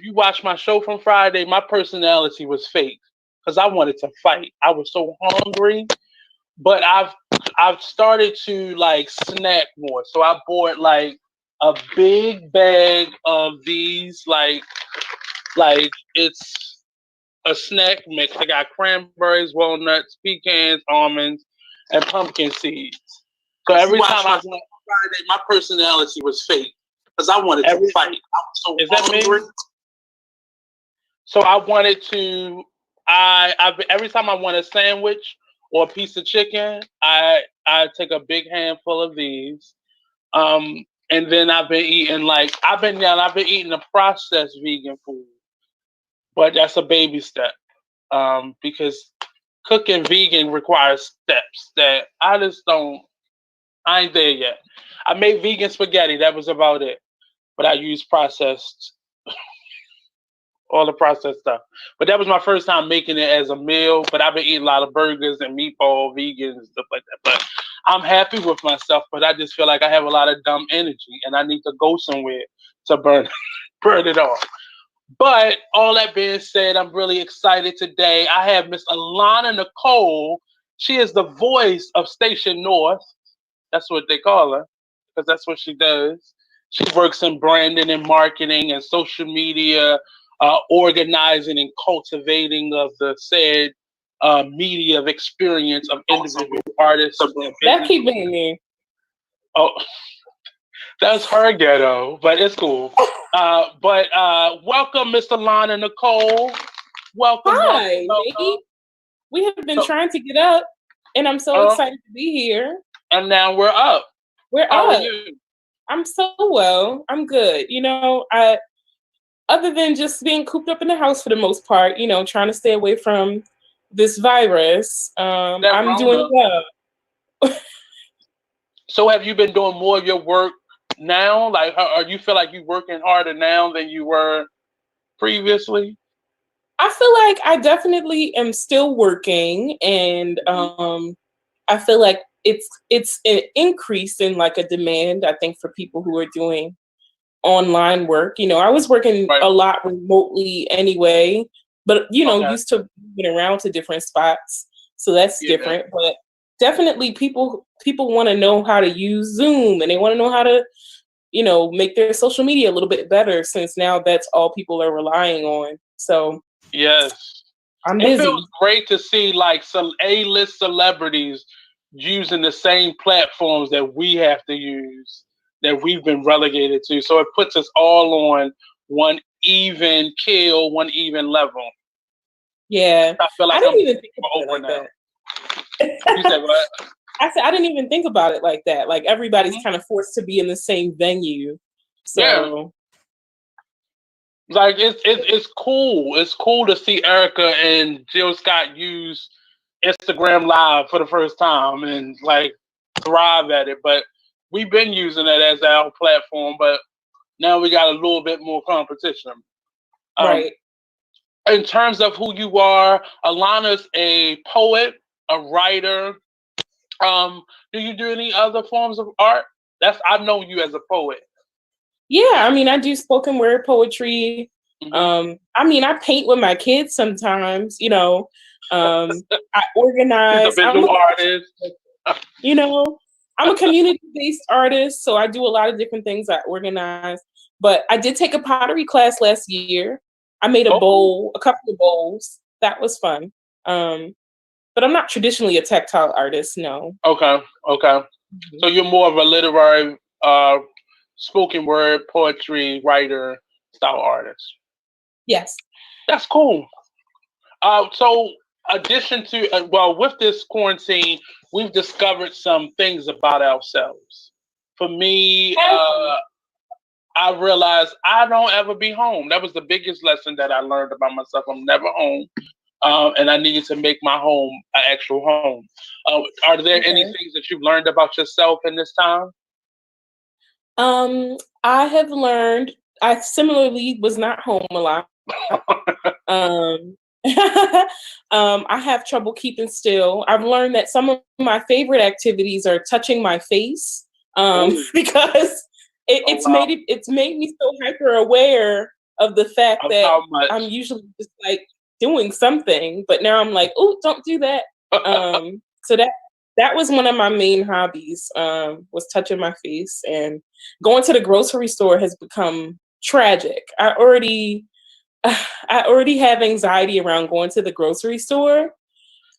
you watch my show from Friday, my personality was fake because I wanted to fight. I was so hungry, but I've started to like snack more. So I bought like a big bag of these like it's a snack mix. I got cranberries, walnuts, pecans, almonds, and pumpkin seeds. So every time I went on Friday, my personality was fake because I wanted to fight. I was so hungry. So I wanted to. I every time I want a sandwich or a piece of chicken, I take a big handful of these. And then I've been eating I've been eating the processed vegan food, but that's a baby step. Because cooking vegan requires steps that I just don't. I ain't there yet. I made vegan spaghetti. That was about it. But I used all the processed stuff. But that was my first time making it as a meal. But I've been eating a lot of burgers and meatball, vegan and stuff like that. But I'm happy with myself. But I just feel like I have a lot of dumb energy, and I need to go somewhere to burn it off. But all that being said, I'm really excited today. I have Miss Elana Nicole. She is the voice of Station North. That's what they call her, because that's what she does. She works in branding and marketing and social media, organizing and cultivating of the said media of experience of individual artists. That keep being me. Oh, that's her ghetto, but it's cool. But welcome, Miss Elana Nicole. Welcome. Hi, Maggie. We have been trying to get up, and I'm so excited to be here. And now we're up. How are you? I'm so well. I'm good. Other than just being cooped up in the house for the most part, trying to stay away from this virus, I'm doing well. So have you been doing more of your work now? Like, or you feel like you're working harder now than you were previously? I feel like I definitely am still working, and I feel like it's an increase in like a demand, I think, for people who are doing online work. I was working a lot remotely anyway, but used to moving around to different spots, so that's different. But definitely people want to know how to use Zoom, and they want to know how to make their social media a little bit better, since now that's all people are relying on. So yes, I'm busy. It feels great to see like some A-list celebrities using the same platforms that we have to use, that we've been relegated to. So it puts us all on one even keel, one even level. Yeah. I feel like I didn't even think about it like that. You said what? I said I didn't even think about it like that. Like everybody's kind of forced to be in the same venue. So like it's cool. It's cool to see Erica and Jill Scott use Instagram Live for the first time and like thrive at it. But we've been using it as our platform, but now we got a little bit more competition. Right. In terms of who you are, Alana's a poet, a writer. Do you do any other forms of art? I know you as a poet. Yeah, I mean, I do spoken word poetry. I mean, I paint with my kids sometimes. I organize. I'm an artist. I'm a community-based artist, so I do a lot of different things. I organize, but I did take a pottery class last year. I made a bowl, a couple of bowls. That was fun. But I'm not traditionally a tactile artist, no. Okay. So you're more of a literary, spoken word, poetry, writer style artist. Yes. That's cool. So addition to, with this quarantine, we've discovered some things about ourselves. For me, I realized I don't ever be home. That was the biggest lesson that I learned about myself. I'm never home. And I needed to make my home an actual home. Are there any things that you've learned about yourself in this time? I have learned, I similarly was not home a lot. I have trouble keeping still. I've learned that some of my favorite activities are touching my face, because it's made me so hyper aware of the fact Of that how much? I'm usually just like doing something, but now I'm like, oh, don't do that. So that was one of my main hobbies, was touching my face, and going to the grocery store has become tragic. I already have anxiety around going to the grocery store,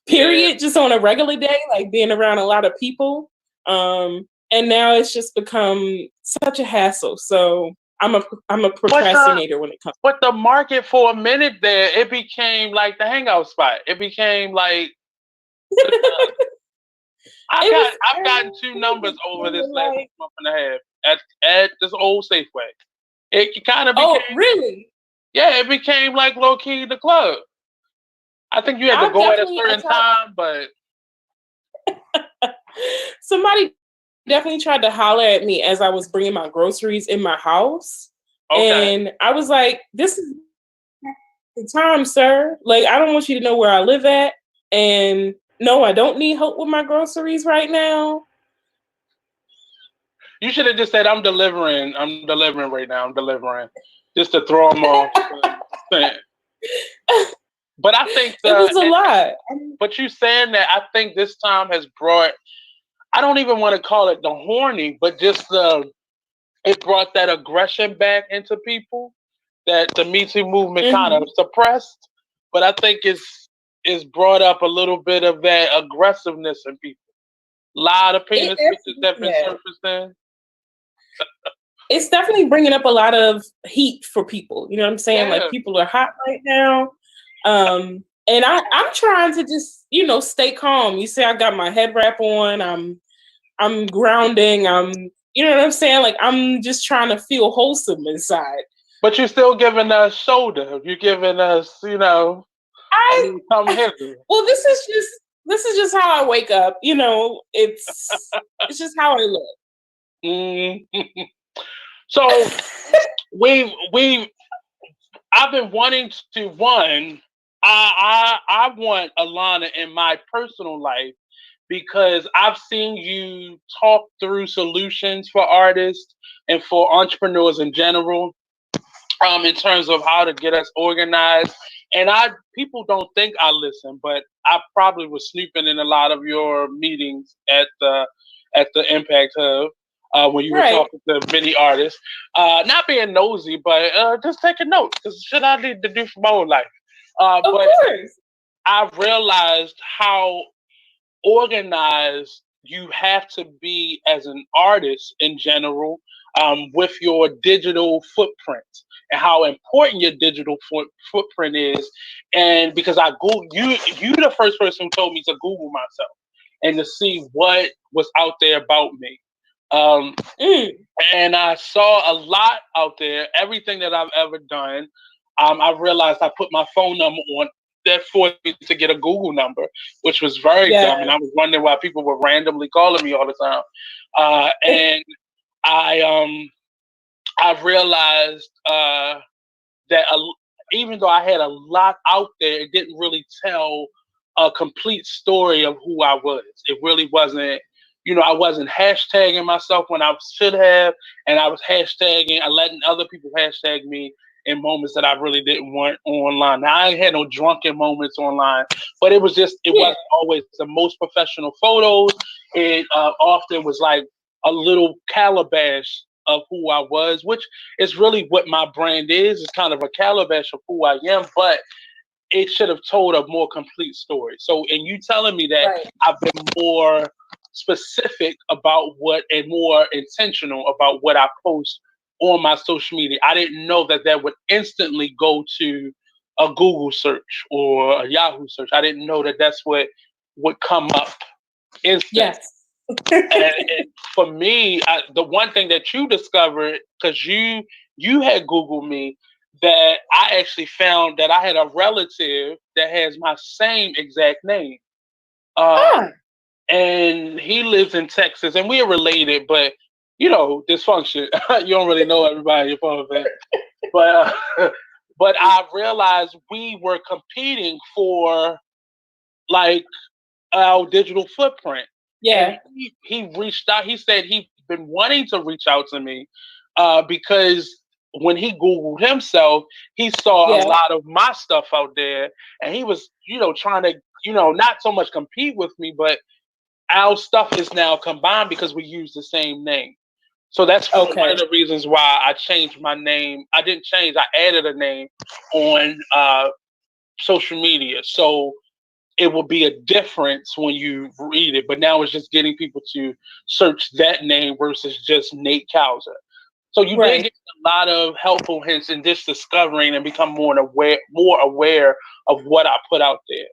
period, Yeah. just on a regular day, like being around a lot of people. And now it's just become such a hassle. So I'm a But the procrastinator when it comes. but the market for a minute there, it became like the hangout spot. It became like the I've gotten two numbers It over this was last like, month and a half at this old Safeway. It kind of oh, became, really? yeah, it became like low key the club. I think you had to I've go at a definitely certain time, but somebody definitely tried to holler at me as I was bringing my groceries in my house. okay. And I was like, this is the time, sir. Like, I don't want you to know where I live at. And no, I don't need help with my groceries right now. You should have just said, "I'm delivering. I'm delivering right now. I'm delivering," just to throw them off. But I think It was a lot. but you saying that, I think this time has brought. I don't even want to call it the horny, but just it brought that aggression back into people that the Me Too movement kind of Mhm. suppressed. But I think it's brought up a little bit of that aggressiveness in people. A lot of It penis pictures that have been absolutely has. surfacing. It's definitely bringing up a lot of heat for people. You know what I'm saying? Like Yeah. people are hot right now. And I'm trying to just, stay calm. You see, I got my head wrap on. I'm grounding. You know what I'm saying? Like I'm just trying to feel wholesome inside. But you're still giving us shoulder. You're giving us, I I mean, come hither. well, this is just how I wake up. It's just how I look. Mm. So we I've been wanting to one. I want Alanah in my personal life because I've seen you talk through solutions for artists and for entrepreneurs in general, in terms of how to get us organized. And people don't think I listen, but I probably was snooping in a lot of your meetings at the Impact Hub, when you were Right. talking to many artists. Not being nosy, but just taking notes because shit I need to do for my own life. Of But course. I realized how organized you have to be as an artist in general, with your digital footprint and how important your digital footprint is. And because I Google you the first person who told me to Google myself and to see what was out there about me. Um, Mm. and I saw a lot out there, everything that I've ever done. I realized I put my phone number on that forced me to get a Google number, which was very dumb. And Yeah. I was wondering why people were randomly calling me all the time. And I I realized that even though I had a lot out there, it didn't really tell a complete story of who I was. It really wasn't. I wasn't hashtagging myself when I should have, and I was hashtagging, I letting other people hashtag me in moments that I really didn't want online. Now I ain't had no drunken moments online, but it Yeah. wasn't always the most professional photos. It often was like a little calabash of who I was, which is really what my brand is. It's kind of a calabash of who I am, but it should have told a more complete story. So, and you telling me that Right. I've been more specific about what and more intentional about what I post on my social media. I didn't know that would instantly go to a Google search or a Yahoo search. I didn't know that that's what would come up instant. Yes. And for me, the one thing that you discovered, because you had Googled me, that I actually found that I had a relative that has my same exact name, uh, Ah. and he lives in Texas, and we are related, but dysfunction. You don't really know everybody in your phone, man. But but I realized we were competing for like our digital footprint. And Yeah. he reached out. He said he'd been wanting to reach out to me because when he Googled himself, he saw a Yeah. lot of my stuff out there, and he was, trying to, not so much compete with me, but our stuff is now combined because we use the same name. So that's one Okay. of the reasons why I changed my name. I didn't change, I added a name on social media. So it will be a difference when you read it. But now it's just getting people to search that name versus just Nate Couser. So you did Right. get a lot of helpful hints in this discovering and become more aware of what I put out there.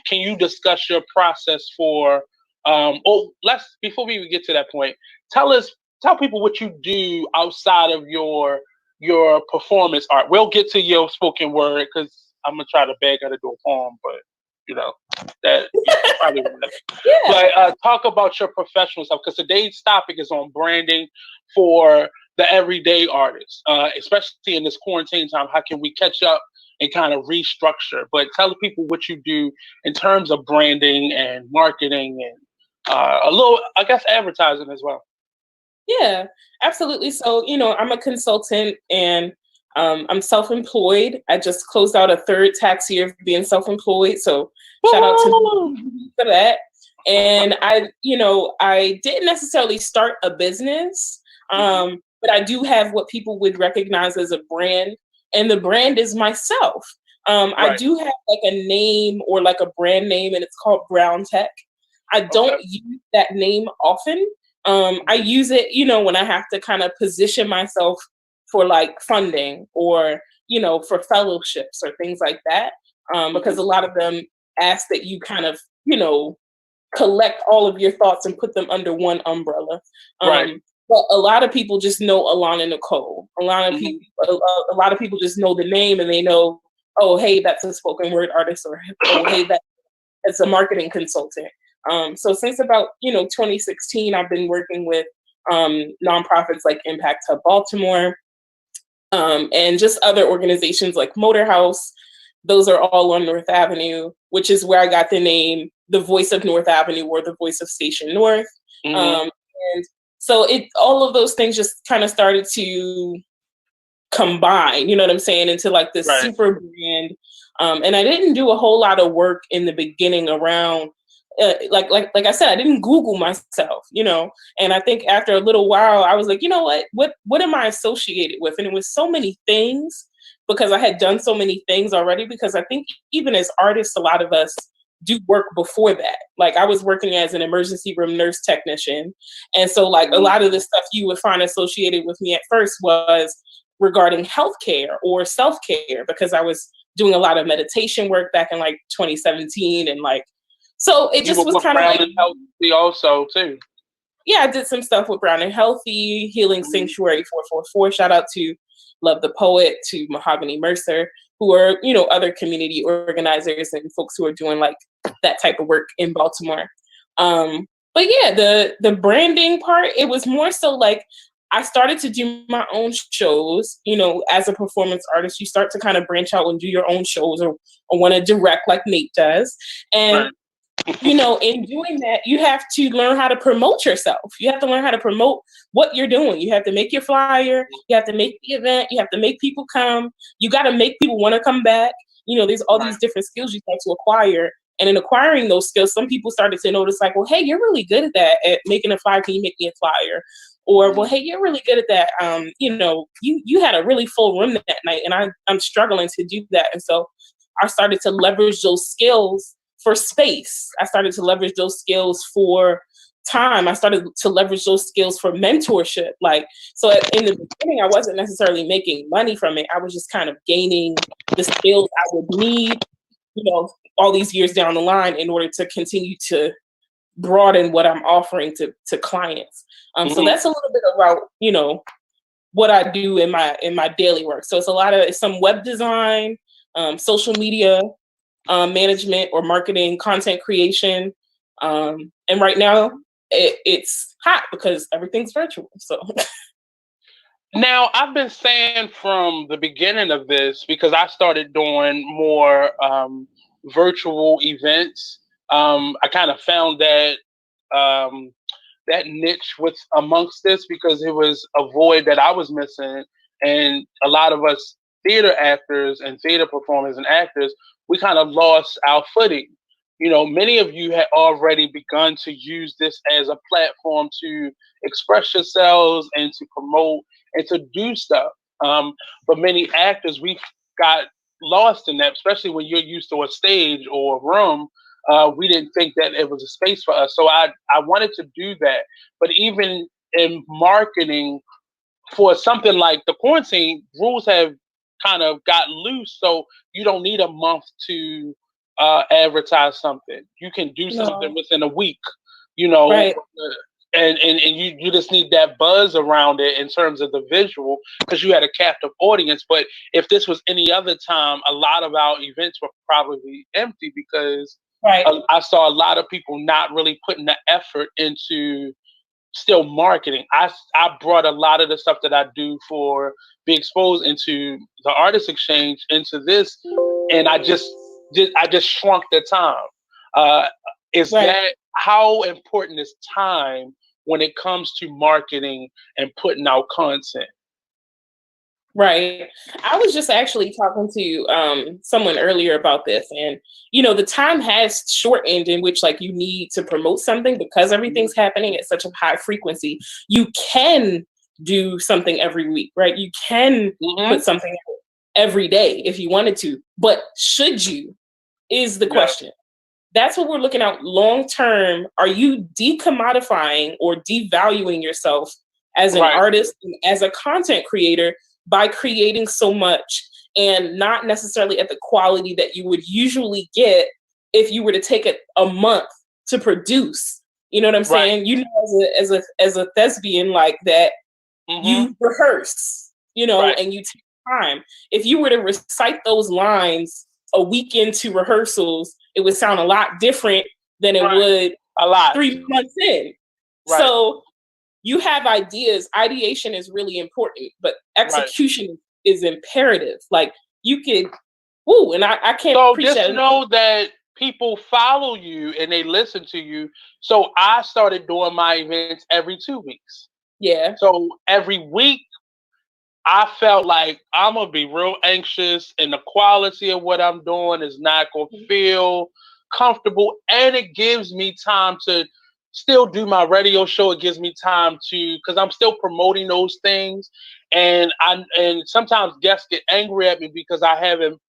Can you discuss your process for? Let's before we even get to that point, tell people what you do outside of your performance art. We'll get to your spoken word because I'm gonna try to beg her to do a poem, but you know that you probably won't. Yeah. But talk about your professional stuff because today's topic is on branding for the everyday artist, especially in this quarantine time. How can we catch up and kind of restructure? But tell the people what you do in terms of branding and marketing and a little, I guess, advertising as well. Yeah, absolutely. So, I'm a consultant and I'm self-employed. I just closed out a third tax year of being self-employed. So shout out to me for that. And I didn't necessarily start a business, but I do have what people would recognize as a brand. And the brand is myself. I Right. do have like a name or like a brand name, and it's called Brown Tech. I Okay. don't use that name often. I use it, when I have to kind of position myself for like funding or, for fellowships or things like that. Because a lot of them ask that you kind of, collect all of your thoughts and put them under one umbrella. Right. But a lot of people just know Elana Nicole. Mhm. A lot of people just know the name and they know, oh, hey, that's a spoken word artist, or oh, hey, that's a marketing consultant. So since about 2016, I've been working with nonprofits like Impact Hub Baltimore, and just other organizations like Motor House. Those are all on North Avenue, which is where I got the name, the Voice of North Avenue, or the Voice of Station North. Mhm. And so all of those things just kind of started to combine, you know what I'm saying, into like this Right. super brand. And I didn't do a whole lot of work in the beginning around, like I said, I didn't Google myself, and I think after a little while, I was like, you know what am I associated with? And it was so many things because I had done so many things already. Because I think even as artists, a lot of us do work before that. Like I was working as an emergency room nurse technician, and so like a Mhm. lot of the stuff you would find associated with me at first was regarding healthcare or self-care, because I was doing a lot of meditation work back in like 2017, and like, so it You just were was with kind of Brown like, and Healthy also too. yeah, I did some stuff with Brown and Healthy, Healing Mhm. Sanctuary 444. Shout out to Love the Poet, to Mahogany Mercer, who are, other community organizers and folks who are doing like that type of work in Baltimore. But yeah, the branding part, it was more so like I started to do my own shows. As a performance artist, you start to kind of branch out and do your own shows, or want to direct like Nate does. And Right. in doing that, you have to learn how to promote yourself. You have to learn how to promote what you're doing. You have to make your flyer. You have to make the event. You have to make people come. You got to make people want to come back. There's all Right. these different skills you start to acquire. And in acquiring those skills, some people started to notice, like, well, hey, you're really good at that, at making a flyer. Can you make me a flyer? Or, well, hey, you're really good at that. You had a really full room that night, and I'm struggling to do that. And so I started to leverage those skills for space. I started to leverage those skills for time. I started to leverage those skills for mentorship. Like, so in the beginning, I wasn't necessarily making money from it. I was just kind of gaining the skills I would need, all these years down the line in order to continue to broaden what I'm offering to clients. So Mhm. that's a little bit about, what I do in my daily work. So it's some web design, social media, management or marketing, content creation. And right now it's hot because everything's virtual. So Now, I've been saying from the beginning of this because I started doing more virtual events. I kind of found um, that niche was amongst this because it was a void that I was missing And a lot of us theater actors and theater performers and actors, we kind of lost our footing. Many of you had already begun to use this as a platform to express yourselves and to promote and to do stuff. But many actors, we got lost in that, especially when you're used to a stage or a room. We didn't think that it was a space for us. So I wanted to do that. But even in marketing for something like the quarantine, rules have kind of got loose. So you don't need a month to advertise something. You can do something No. within a week, you know, Right. and you just need that buzz around it in terms of the visual because you had a captive audience. But if this was any other time, a lot of our events were probably empty because Right. I saw a lot of people not really putting the effort into still marketing. I brought a lot of the stuff that I do for Be Exposed into the Artist Exchange into this, and I just shrunk the time. Uh, is Right. that how important is time when it comes to marketing and putting out content? Right. I was just actually talking to someone earlier about this, and the time has shortened in which like you need to promote something because everything's happening at such a high frequency. You can do something every week, right? You can Mm-hmm. put something out every day if you wanted to, but should you is the Yeah. question. That's what we're looking at long term. Are you decommodifying or devaluing yourself as an Right. artist and as a content creator by creating so much and not necessarily at the quality that you would usually get if you were to take a month to produce? You know what I'm Right. saying? As a thespian like that, Mm-hmm. you rehearse, Right. and you take time. If you were to recite those lines a week into rehearsals, it would sound a lot different than it Right. would A lot. 3 months in. Right. So you have ideas. Ideation is really important, but Right. execution is imperative. Like you could, woo, and I can't So preach just that enough. know that people follow you and they listen to you. So I started doing my events every 2 weeks. Yeah. So every week I felt like I'm gonna be real anxious and the quality of what I'm doing is not gonna feel comfortable. And it gives me time to still do my radio show. It gives me time to because I'm still promoting those things. And sometimes guests get angry at me because I haven't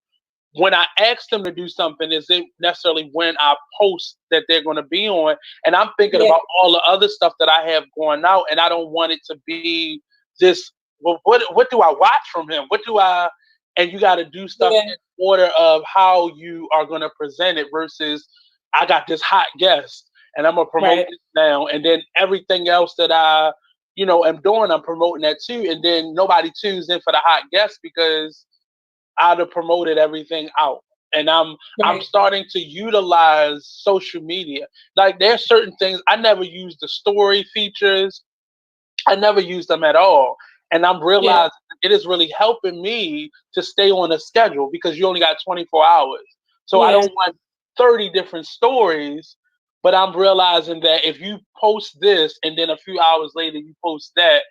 when I ask them to do something, is it necessarily when I post that they're going to be on? And I'm thinking Yeah. about all the other stuff that I have going out, and I don't want it to be this. Well, what do I watch from him? What do I? And you got to do stuff Yeah. in order of how you are going to present it versus I got this hot guest and I'm gonna promote Right. this now, and then everything else that I am doing, I'm promoting that too, and then nobody tunes in for the hot guest because I'd have promoted everything out. And I'm Right. starting to utilize social media. Like there's certain things I never used the story features. I never used them at all. And I'm Yeah. realizing it is really helping me to stay on a schedule because you only got 24 hours. So I Yeah. don't want 30 different stories, but I'm realizing that if you post this and then a few hours later you post that,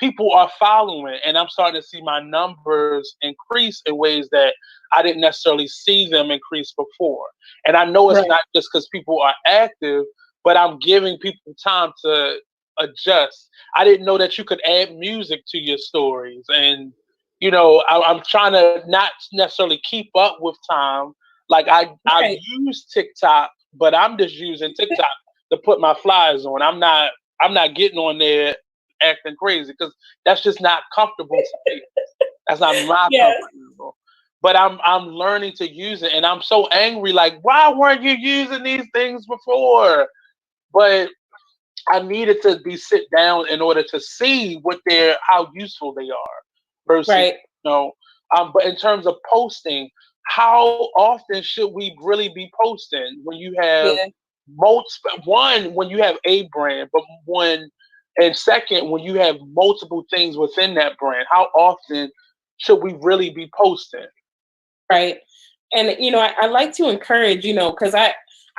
people are following, and I'm starting to see my numbers increase in ways that I didn't necessarily see them increase before. And I know it's Right. not just because people are active, but I'm giving people time to adjust. I didn't know that you could add music to your stories, and I'm trying to not necessarily keep up with time. Like I Right. use TikTok, but I'm just using TikTok to put my flyers on. I'm not getting on there acting crazy because that's just not comfortable to me. That's not my Yes. comfort level. But I'm learning to use it, and I'm so angry. Like, why weren't you using these things before? But I needed to be sit down in order to see how useful they are versus Right. But in terms of posting, how often should we really be posting when you have Yeah. when you have a brand, but and second, when you have multiple things within that brand, how often should we really be posting? Right. And I like to encourage, because I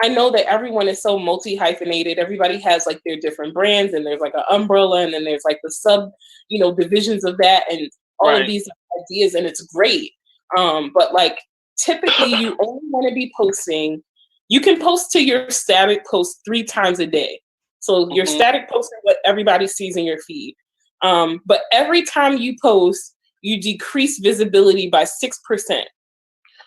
know that everyone is so multi hyphenated. Everybody has like their different brands, and there's like an umbrella, and then there's like the sub, divisions of that. And all of these ideas, and it's great. But like typically you only want to be posting, you can post to your static post 3 times a day. So your static post is what everybody sees in your feed. But every time you post, you decrease visibility by 6%.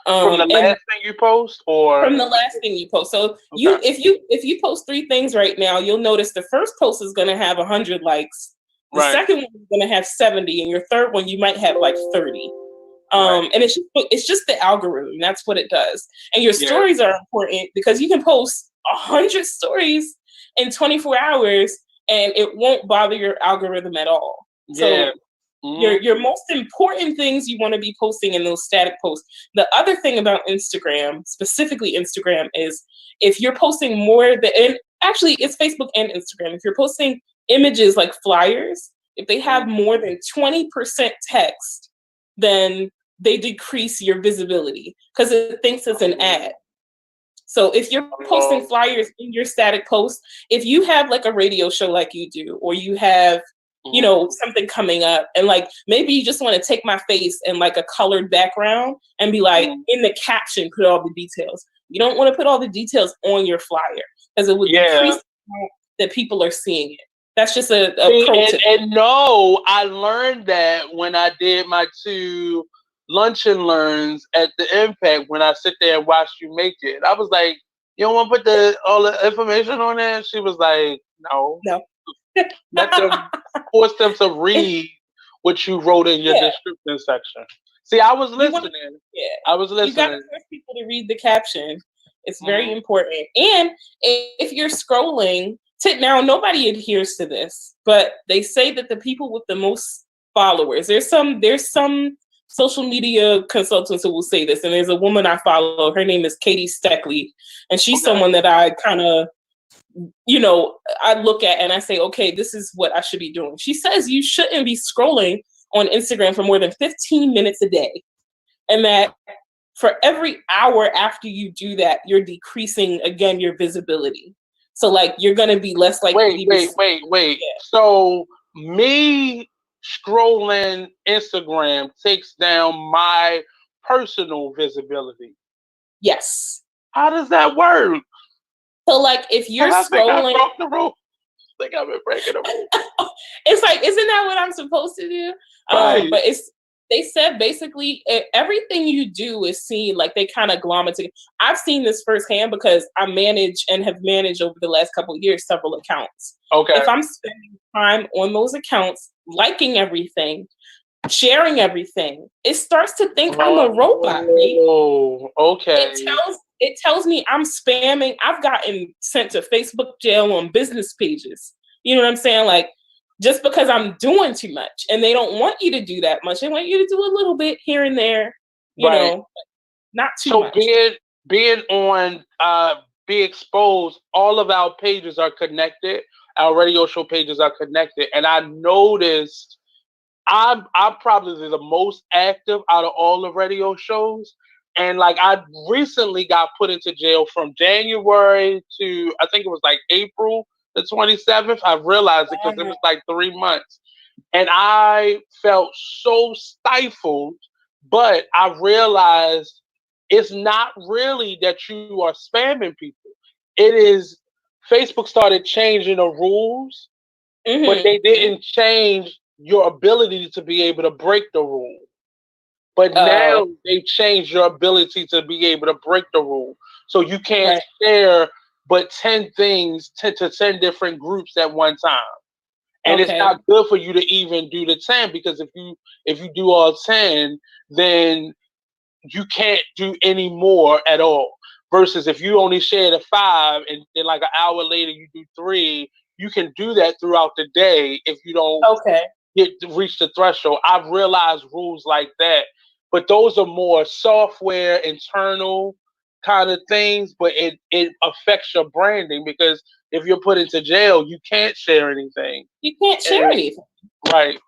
From the last thing you post, or from the last thing you post. So if you post 3 things right now, you'll notice the first post is going to have 100 likes. The second one is going to have 70, and your third one you might have like 30. And it's just the algorithm. That's what it does. And your stories are important because you can post 100 stories in 24 hours, and it won't bother your algorithm at all. So your most important things you want to be posting in those static posts. The other thing about Instagram, specifically Instagram, is if you're posting more than, and actually it's Facebook and Instagram, if you're posting images like flyers, if they have more than 20% text, then they decrease your visibility because it thinks it's an ad. So if you're posting flyers in your static post, if you have like a radio show like you do, or you have you know, something coming up, and like maybe you just want to take my face and like a colored background and be like in the caption, put all the details. You don't want to put all the details on your flyer because it would decrease the amount that people are seeing it. That's just a pro tip. And no, I learned that when I did my 2 lunch and learns at the Impact, when I sit there and watch you make it. I was like, you don't want to put all the information on there? She was like, no. Let them force them to read what you wrote in your description section. See, I was listening. I was listening. You got to force people to read the caption. It's very important. And if you're scrolling, now nobody adheres to this, but they say that the people with the most followers, there's some social media consultants who will say this, and there's a woman I follow. Her name is Katie Steckley, and she's someone that I kind of, you know, I look at and I say, okay, this is what I should be doing. She says you shouldn't be scrolling on Instagram for more than 15 minutes a day. And that for every hour after you do that, you're decreasing, again, your visibility. So like, you're going to be less likely. Wait. Yeah. So me scrolling Instagram takes down my personal visibility. Yes. How does that work? So like if you're scrolling, I broke the rule. I think I've been breaking the rule. It's like, isn't that what I'm supposed to do? Right. But they said basically everything you do is seen, like they kind of glom it together. I've seen this firsthand because I manage and have managed over the last couple of years several accounts. Okay. If I'm spending time on those accounts, liking everything, sharing everything, it starts to think I'm a robot. Oh, okay. It tells me I'm spamming. I've gotten sent to Facebook jail on business pages. You know what I'm saying? Like, just because I'm doing too much, and they don't want you to do that much. They want you to do a little bit here and there, you know, not too much. So being on Be Exposed, all of our pages are connected. Our radio show pages are connected. And I noticed I'm probably the most active out of all the radio shows. And like, I recently got put into jail from January to, I think it was like April the 27th. I realized it because it was like 3 months. And I felt so stifled, but I realized it's not really that you are spamming people. It is Facebook started changing the rules, but they didn't change your ability to be able to break the rule. But now they changed your ability to be able to break the rule. So you can't share but 10 things to 10 different groups at one time. And it's not good for you to even do the 10, because if you do all 10, then you can't do any more at all. Versus if you only share the 5 and then like an hour later you do 3, you can do that throughout the day if you don't reach the threshold. I've realized rules like that. But those are more software, internal kind of things, but it affects your branding, because if you're put into jail, you can't share anything. You can't share anything. Right.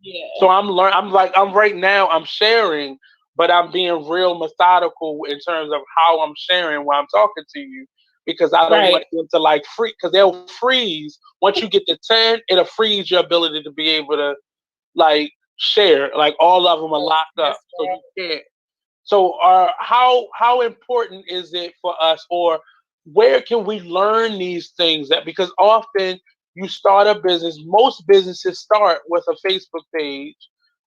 Yeah. So I'm right now, I'm sharing, but I'm being real methodical in terms of how I'm sharing while I'm talking to you, because I don't want them to like freeze, because they'll freeze. Once you get to 10, it'll freeze your ability to be able to like share. Like all of them are locked up, so you can't. So, how important is it for us, or where can we learn these things? That because often you start a business, most businesses start with a Facebook page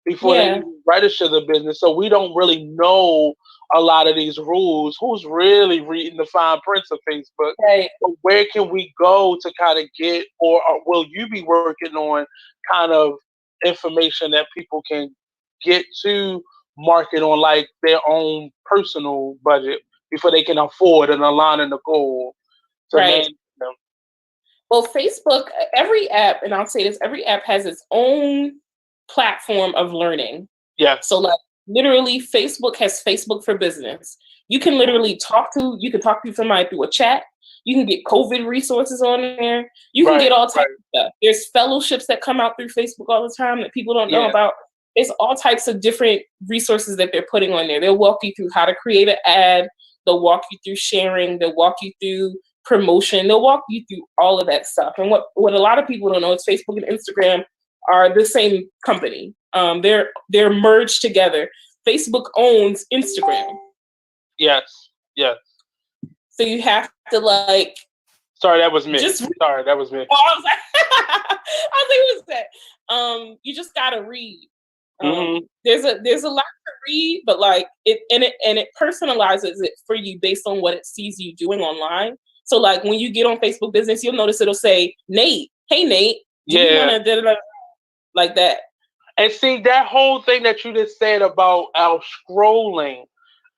before they Yeah. even register the business. So we don't really know a lot of these rules. Who's really reading the fine prints of Facebook? Right. But where can we go to kind of get, or will you be working on kind of information that people can get to market on like their own personal budget before they can afford an Elana Nicole to Right. manage them? Well, Facebook, every app, and I'll say this, every app has its own platform of learning. Yes. So like literally Facebook has Facebook for Business. You can literally talk to somebody through a chat. You can get COVID resources on there. You can get all types of stuff. There's fellowships that come out through Facebook all the time that people don't know about. There's all types of different resources that they're putting on there. They'll walk you through how to create an ad. They'll walk you through sharing. They'll walk you through promotion. They'll walk you through all of that stuff. And what a lot of people don't know is Facebook and Instagram are the same company. They're merged together. Facebook owns Instagram. Yes. Yes. So you have to like. Sorry, that was me. Sorry, that was me. Oh, I was like, who was that? You just gotta read. There's a lot to read, but like it personalizes it for you based on what it sees you doing online. So like when you get on Facebook Business, you'll notice it'll say Nate, hey Nate, do you want to like that? And see that whole thing that you just said about scrolling.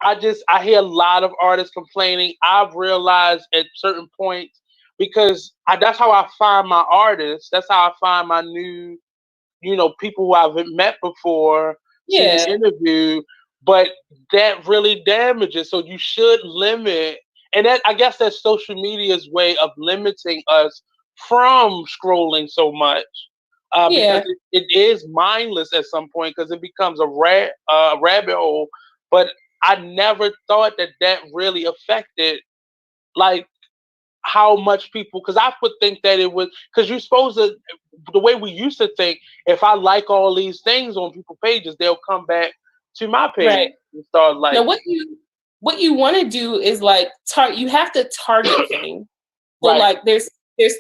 I hear a lot of artists complaining. I've realized at certain points because that's how I find my artists. That's how I find my new, people who I haven't met before to interview. But that really damages. So you should limit, and that I guess that's social media's way of limiting us from scrolling so much. Because it is mindless at some point because it becomes a rabbit hole. But I never thought that really affected like how much people, because I would think that it was, because you're supposed to, the way we used to think, if I like all these things on people's pages, they'll come back to my page and start like. Now what you want to do is like you have to target things. So like there's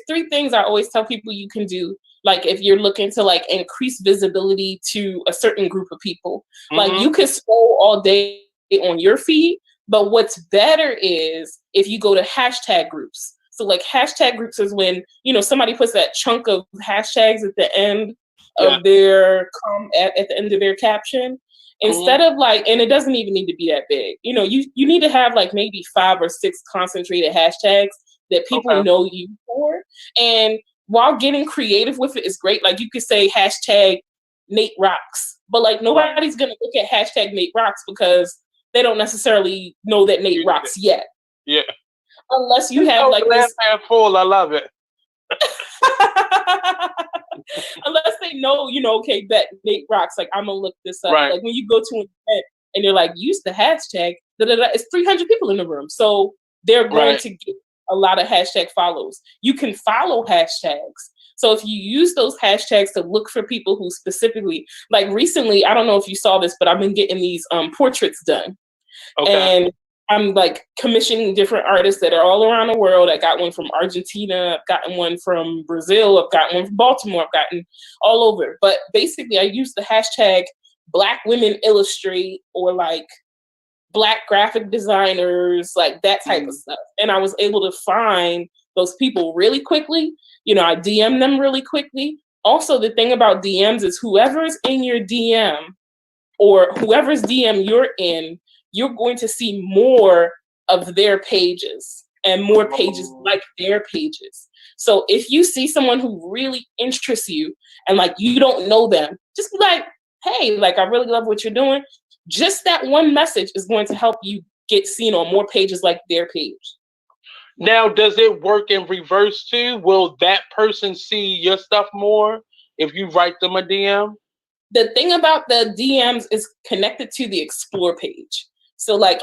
three things I always tell people you can do. Like if you're looking to like increase visibility to a certain group of people, like you can scroll all day on your feed, but what's better is if you go to hashtag groups. So like hashtag groups is when, somebody puts that chunk of hashtags at the end of their at the end of their caption. Instead of like, and it doesn't even need to be that big. You need to have like maybe 5 or 6 concentrated hashtags that people know you for. And while getting creative with it is great, like you could say hashtag Nate Rocks, but like nobody's gonna look at hashtag Nate Rocks because they don't necessarily know that Nate rocks yet. Yeah. Unless you have like this full, I love it. Unless they know, okay, bet Nate rocks. Like I'm gonna look this up. Like when you go to an event and you're like, use the hashtag, it's 300 people in the room, so they're going to get a lot of hashtag follows. You can follow hashtags. So if you use those hashtags to look for people who specifically, like recently, I don't know if you saw this, but I've been getting these portraits done. And I'm like commissioning different artists that are all around the world. I got one from Argentina. I've gotten one from Brazil. I've gotten one from Baltimore. I've gotten all over. But basically I use the hashtag Black Women Illustrate or like Black graphic designers, like that type of stuff. And I was able to find those people really quickly. I DM them really quickly. Also, the thing about DMs is whoever's in your DM or whoever's DM you're in, you're going to see more of their pages and more pages like their pages. So if you see someone who really interests you and like you don't know them, just be like, hey, like I really love what you're doing. Just that one message is going to help you get seen on more pages like their page. Now, does it work in reverse too? Will that person see your stuff more if you write them a DM? The thing about the DMs is connected to the explore page. So like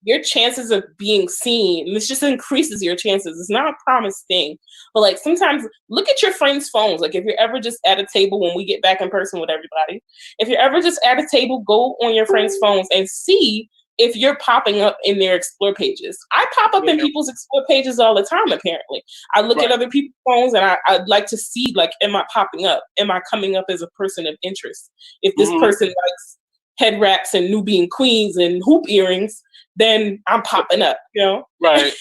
your chances of being seen, this just increases your chances. It's not a promised thing. But like sometimes look at your friends' phones. Like if you're ever just at a table when we get back in person with everybody, if you're ever just at a table, go on your friends' phones and see if you're popping up in their explore pages. I pop up in people's explore pages all the time, apparently. I look at other people's phones and I'd like to see, like, am I popping up? Am I coming up as a person of interest? If this person likes head wraps and Nubian queens and hoop earrings, then I'm popping up, you know? Right.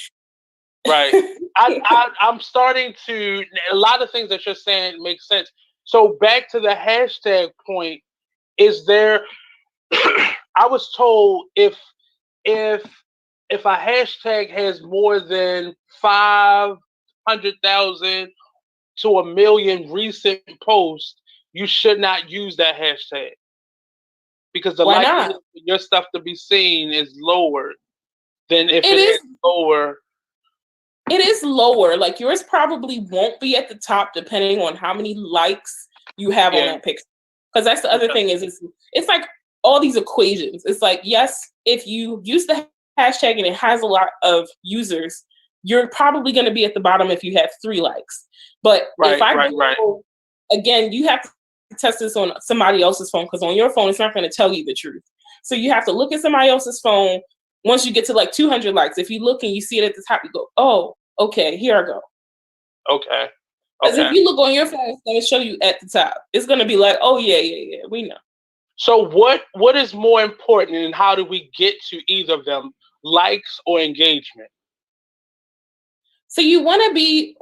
I'm starting to, a lot of things that you're saying make sense. So back to the hashtag point, is there, I was told if a hashtag has more than 500,000 to 1,000,000 recent posts, you should not use that hashtag because the likelihood for your stuff to be seen is lower than if it is lower. It is lower. Like yours probably won't be at the top depending on how many likes you have on that picture. Because that's the other thing is it's like all these equations. It's like, yes, if you use the hashtag and it has a lot of users, you're probably going to be at the bottom if you have 3 likes. But if I go, again, you have to test this on somebody else's phone because on your phone, it's not going to tell you the truth. So you have to look at somebody else's phone. Once you get to like 200 likes, if you look and you see it at the top, you go, oh, okay, here I go. Okay. Because if you look on your phone, it's going to show you at the top. It's going to be like, oh, yeah, we know. So what is more important and how do we get to either of them, likes or engagement? So you want to be,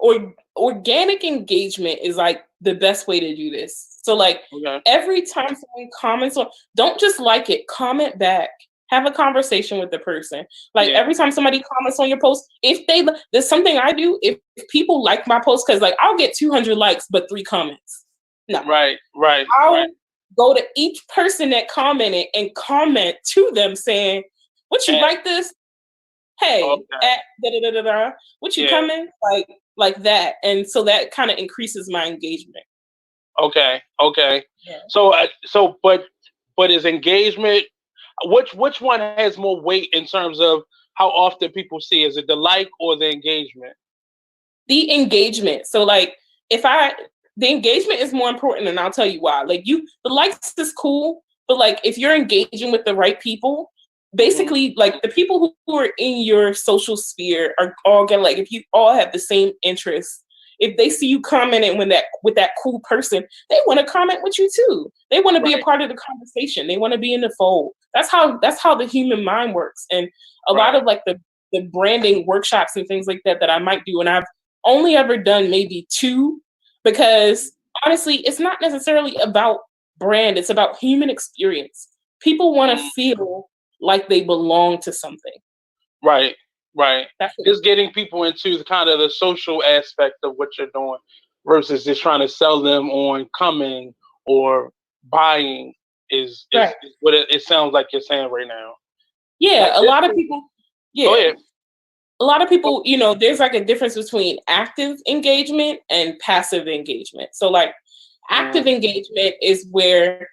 organic engagement is like the best way to do this. So like every time someone comments on, don't just like it, comment back. Have a conversation with the person. Like every time somebody comments on your post, there's something I do. If people like my post, because like I'll get 200 likes, but 3 comments. No. Right. I'll go to each person that commented and comment to them saying, "What you like this? Hey, at da-da-da-da-da, what you coming?" Like that. And so that kind of increases my engagement. Okay. Yeah. So but is engagement, which one has more weight in terms of how often people see? Is it the like or the engagement? The engagement. So like the engagement is more important, and I'll tell you why. Like the likes is cool, but like if you're engaging with the right people, basically like the people who are in your social sphere are all gonna, like, if you all have the same interests, if they see you commenting with that cool person, they want to comment with you too. They want to be a part of the conversation. They want to be in the fold. That's how the human mind works. And a lot of like the branding workshops and things like that I might do, and I've only ever done maybe 2, because honestly, it's not necessarily about brand. It's about human experience. People want to feel like they belong to something. Right. Just getting people into the kind of the social aspect of what you're doing versus just trying to sell them on coming or buying is what it sounds like you're saying right now. Yeah, a lot of people. Yeah. A lot of people, there's like a difference between active engagement and passive engagement. So like active engagement is where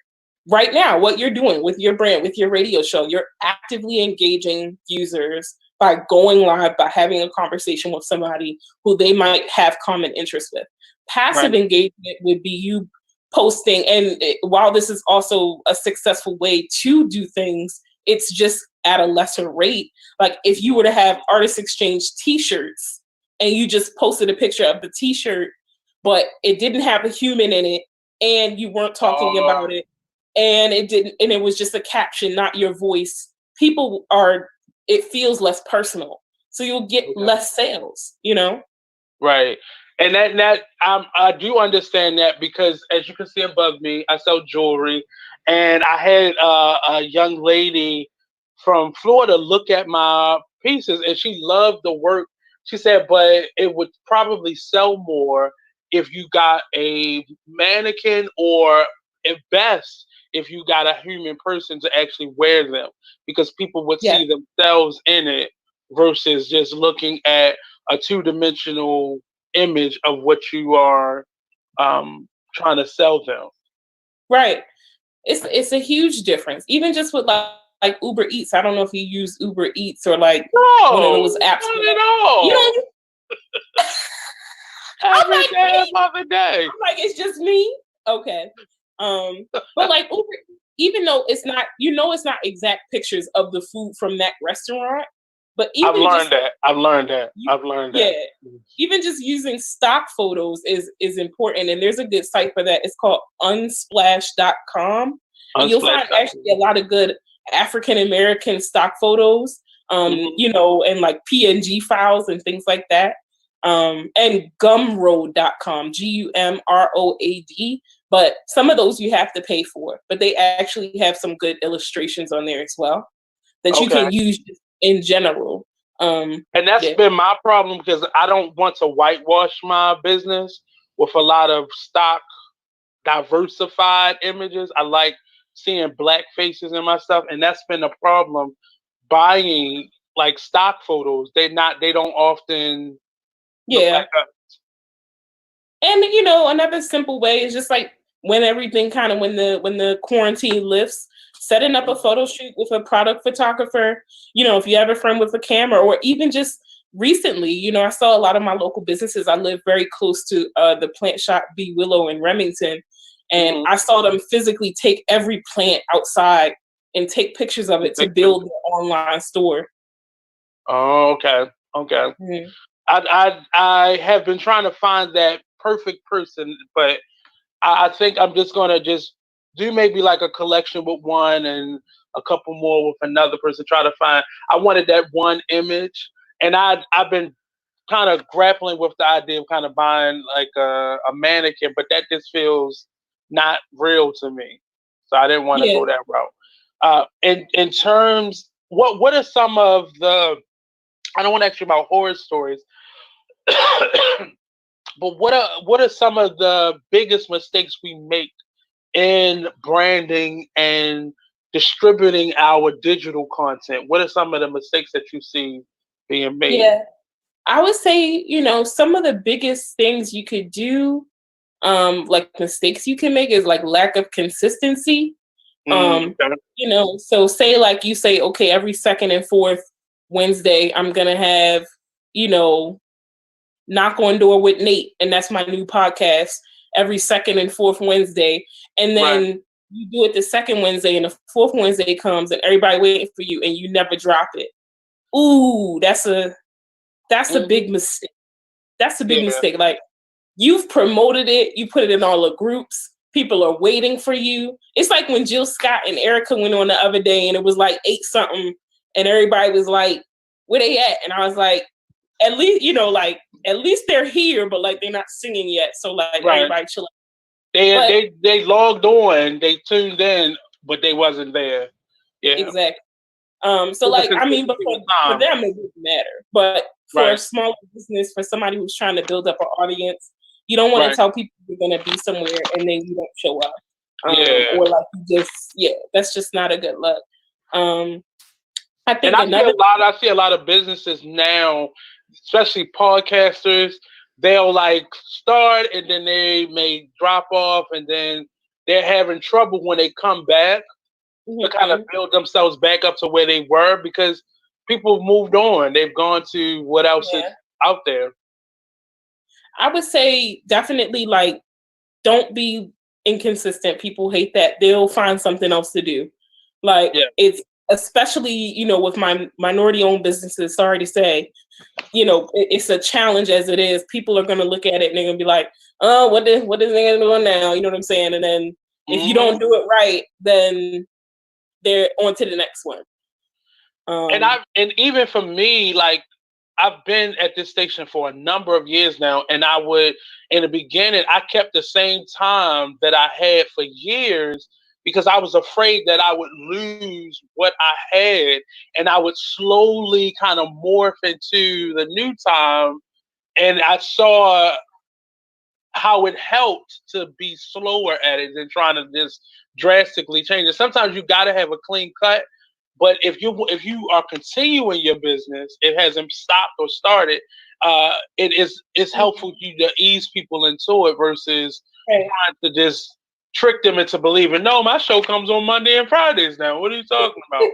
right now what you're doing with your brand, with your radio show, you're actively engaging users by going live, by having a conversation with somebody who they might have common interest with. Passive engagement would be you posting, and while this is also a successful way to do things, it's just at a lesser rate. Like if you were to have Artist Exchange t-shirts and you just posted a picture of the t-shirt, but it didn't have a human in it and you weren't talking about it, and it was just a caption, not your voice, it feels less personal. So you'll get less sales, Right. And that I do understand that, because as you can see above me, I sell jewelry, and I had a young lady from Florida look at my pieces, and she loved the work. She said, but it would probably sell more if you got a mannequin, or at best, if you got a human person to actually wear them, because people would see themselves in it versus just looking at a 2-dimensional image of what you are trying to sell them. Right. It's a huge difference. Even just with like like Uber Eats. I don't know if you use Uber Eats or like one of No, those apps. not at all. You know, Every damn other day. I'm like, it's just me. Okay. But like Uber, even though it's not, it's not exact pictures of the food from that restaurant, but even I've learned that. Yeah. Even just using stock photos is important. And there's a good site for that. It's called unsplash.com. And you'll find actually a lot of good African American stock photos, and like PNG files and things like that. And gumroad.com, GUMROAD. But some of those you have to pay for, but they actually have some good illustrations on there as well that you can use in general. And that's been my problem because I don't want to whitewash my business with a lot of stock diversified images. I like seeing black faces in my stuff, and that's been a problem buying like stock photos. They don't often look like us. And another simple way is just like when the quarantine lifts, setting up a photo shoot with a product photographer, if you have a friend with a camera, or even just recently, I saw a lot of my local businesses. I live very close to the plant shop Be Willow in Remington, and I saw them physically take every plant outside and take pictures of it to build an online store. Oh, okay. Mm-hmm. I have been trying to find that perfect person, but I think I'm just gonna do maybe like a collection with one and a couple more with another person. Try to find. I wanted that one image, and I've been kind of grappling with the idea of kind of buying like a mannequin, but that just feels not real to me. So I didn't want to go that route. In terms, what are some of the? I don't want to ask you about horror stories. But what are some of the biggest mistakes we make in branding and distributing our digital content? What are some of the mistakes that you see being made? Yeah, I would say, some of the biggest things you could do, like mistakes you can make is like lack of consistency. So say like you say, okay, every second and fourth Wednesday, I'm going to have, Knock on Door with Nate, and that's my new podcast every second and fourth Wednesday. And then you do it the second Wednesday, and the fourth Wednesday comes, and everybody waiting for you, and you never drop it. Ooh, that's a big mistake. That's a big mistake. Like, you've promoted it, you put it in all the groups, people are waiting for you. It's like when Jill Scott and Erica went on the other day, and it was like 8 something, and everybody was like, where they at? And I was like, at least they're here, but like they're not singing yet. So like everybody chill out. They logged on, they tuned in, but they wasn't there. Yeah. Exactly. So like, I mean, but for them it doesn't matter. But for a small business, for somebody who's trying to build up an audience, you don't want to tell people you're gonna be somewhere and then you don't show up. Or like that's just not a good look. I think I see a lot of businesses now, especially podcasters, they'll like start and then they may drop off and then they're having trouble when they come back to kind of build themselves back up to where they were because people have moved on. They've gone to what else is out there. I would say definitely like don't be inconsistent. People hate that. They'll find something else to do. Like it's especially, with my minority-owned businesses, sorry to say, it's a challenge as it is. People are going to look at it and they're going to be like, oh, what is they doing now? You know what I'm saying? And then if you don't do it right, then they're on to the next one. And even for me, like I've been at this station for a number of years now, and I would, in the beginning, I kept the same time that I had for years because I was afraid that I would lose what I had, and I would slowly kind of morph into the new time. And I saw how it helped to be slower at it than trying to just drastically change it. Sometimes you got to have a clean cut, but if you are continuing your business, it hasn't stopped or started. It's helpful to you to ease people into it versus trying to just trick them into believing, no, my show comes on Monday and Fridays now. What are you talking about?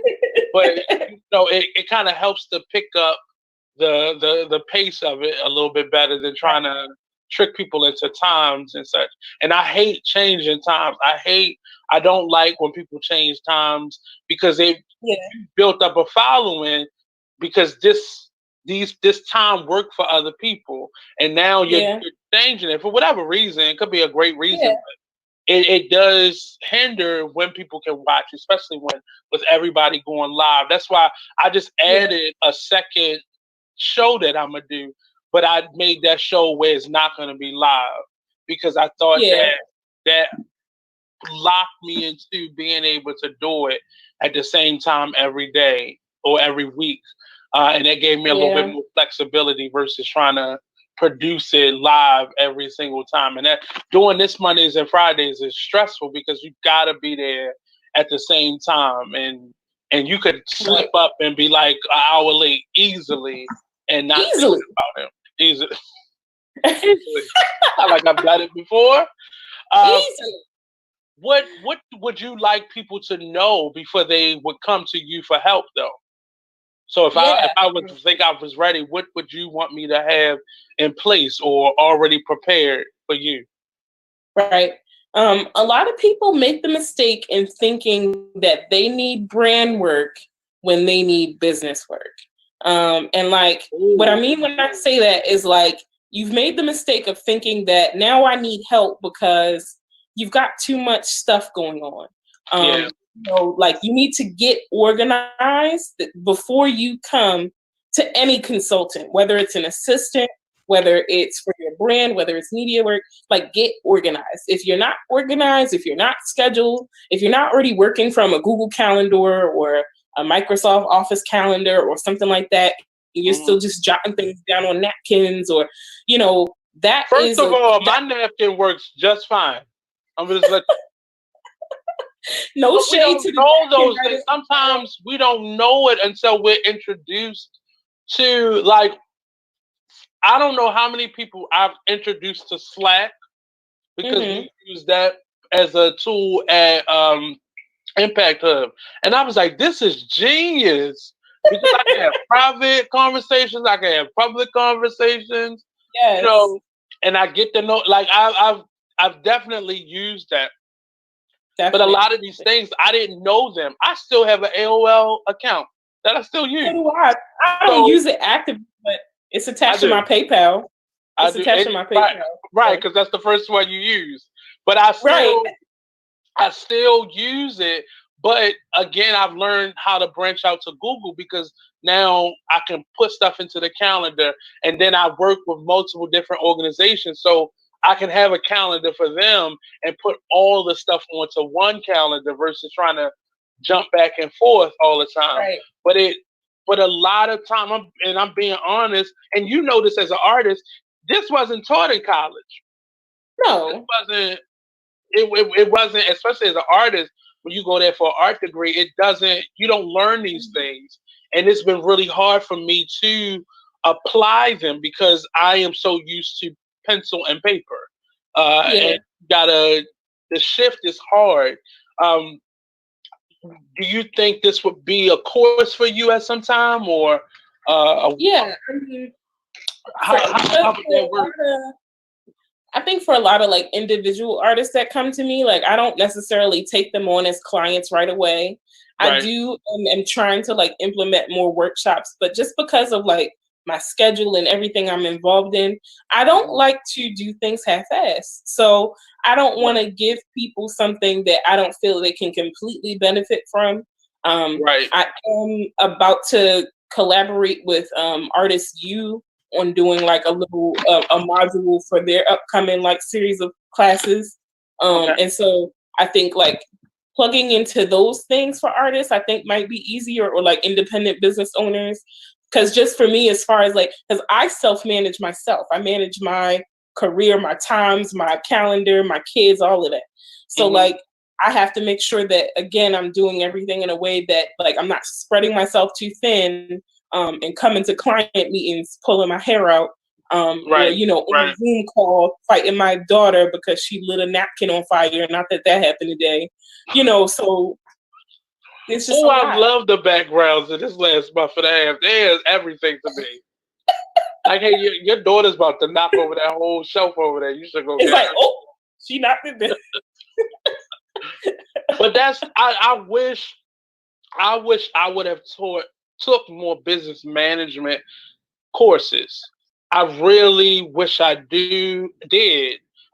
But it kind of helps to pick up the pace of it a little bit better than trying to trick people into times and such. And I hate changing times. I don't like when people change times because they've built up a following because this time worked for other people. And now you're changing it for whatever reason. It could be a great reason, but it does hinder when people can watch, especially with everybody going live. That's why I just added a second show that I'm gonna do, but I made that show where it's not gonna be live because I thought that locked me into being able to do it at the same time every day or every week, and it gave me a little bit more flexibility versus trying to produce it live every single time. And that doing this Mondays and Fridays is stressful because you gotta be there at the same time, and you could slip up and be like an hour late easily and not think about him. Easily. Like I've done it before. What would you like people to know before they would come to you for help, though? So if I would think I was ready, what would you want me to have in place or already prepared for you? Right. A lot of people make the mistake in thinking that they need brand work when they need business work. And like, what I mean when I say that is like, you've made the mistake of thinking that now I need help because you've got too much stuff going on. Like you need to get organized before you come to any consultant, whether it's an assistant, whether it's for your brand, whether it's media work, like get organized. If you're not organized, if you're not scheduled, if you're not already working from a Google Calendar or a Microsoft Office calendar or something like that, you're still just jotting things down on napkins or, that First of all, my napkin works just fine. I'm going to just let you. No shade to know those things. Sometimes we don't know it until we're introduced to, like, I don't know how many people I've introduced to Slack because we use that as a tool at Impact Hub. And I was like, this is genius because I can have private conversations, I can have public conversations, and I get to know, like, I've definitely used that. But a lot of these things, I didn't know them. I still have an AOL account that I still use. So do I. I don't use it actively, but it's attached to my PayPal. It's attached to my PayPal. Right, because that's the first one you use. But I still use it. But again, I've learned how to branch out to Google because now I can put stuff into the calendar, and then I work with multiple different organizations. So I can have a calendar for them and put all the stuff onto one calendar versus trying to jump back and forth all the time. Right. But a lot of time, I'm being honest, and you know this as an artist, this wasn't taught in college. No. It wasn't, especially as an artist, when you go there for an art degree, you don't learn these things. And it's been really hard for me to apply them because I am so used to pencil and paper. And the shift is hard. Do you think this would be a course for you at some time, or I mean, how would that work? I think for a lot of like individual artists that come to me, like I don't necessarily take them on as clients right away. Right. I do am trying to like implement more workshops, but just because of like my schedule and everything I'm involved in, I don't like to do things half-assed. So I don't want to give people something that I don't feel they can completely benefit from. I am about to collaborate with Artist U on doing like a little a module for their upcoming like series of classes. And so I think like plugging into those things for artists, I think might be easier, or like independent business owners. Because just for me, as far as like, because I self-manage myself. I manage my career, my times, my calendar, my kids, all of that. So like, I have to make sure that, again, I'm doing everything in a way that like, I'm not spreading myself too thin and coming to client meetings, pulling my hair out. or, Right. on a Zoom call fighting my daughter because she lit a napkin on fire. Not that happened today, so it's just a I lot. love the backgrounds of this last month and a half. There's everything to me. Like, hey, your daughter's about to knock over that whole shelf over there. You should go It's get like, her. oh, she knocked it down. But I wish I would have took more business management courses. I really wish I did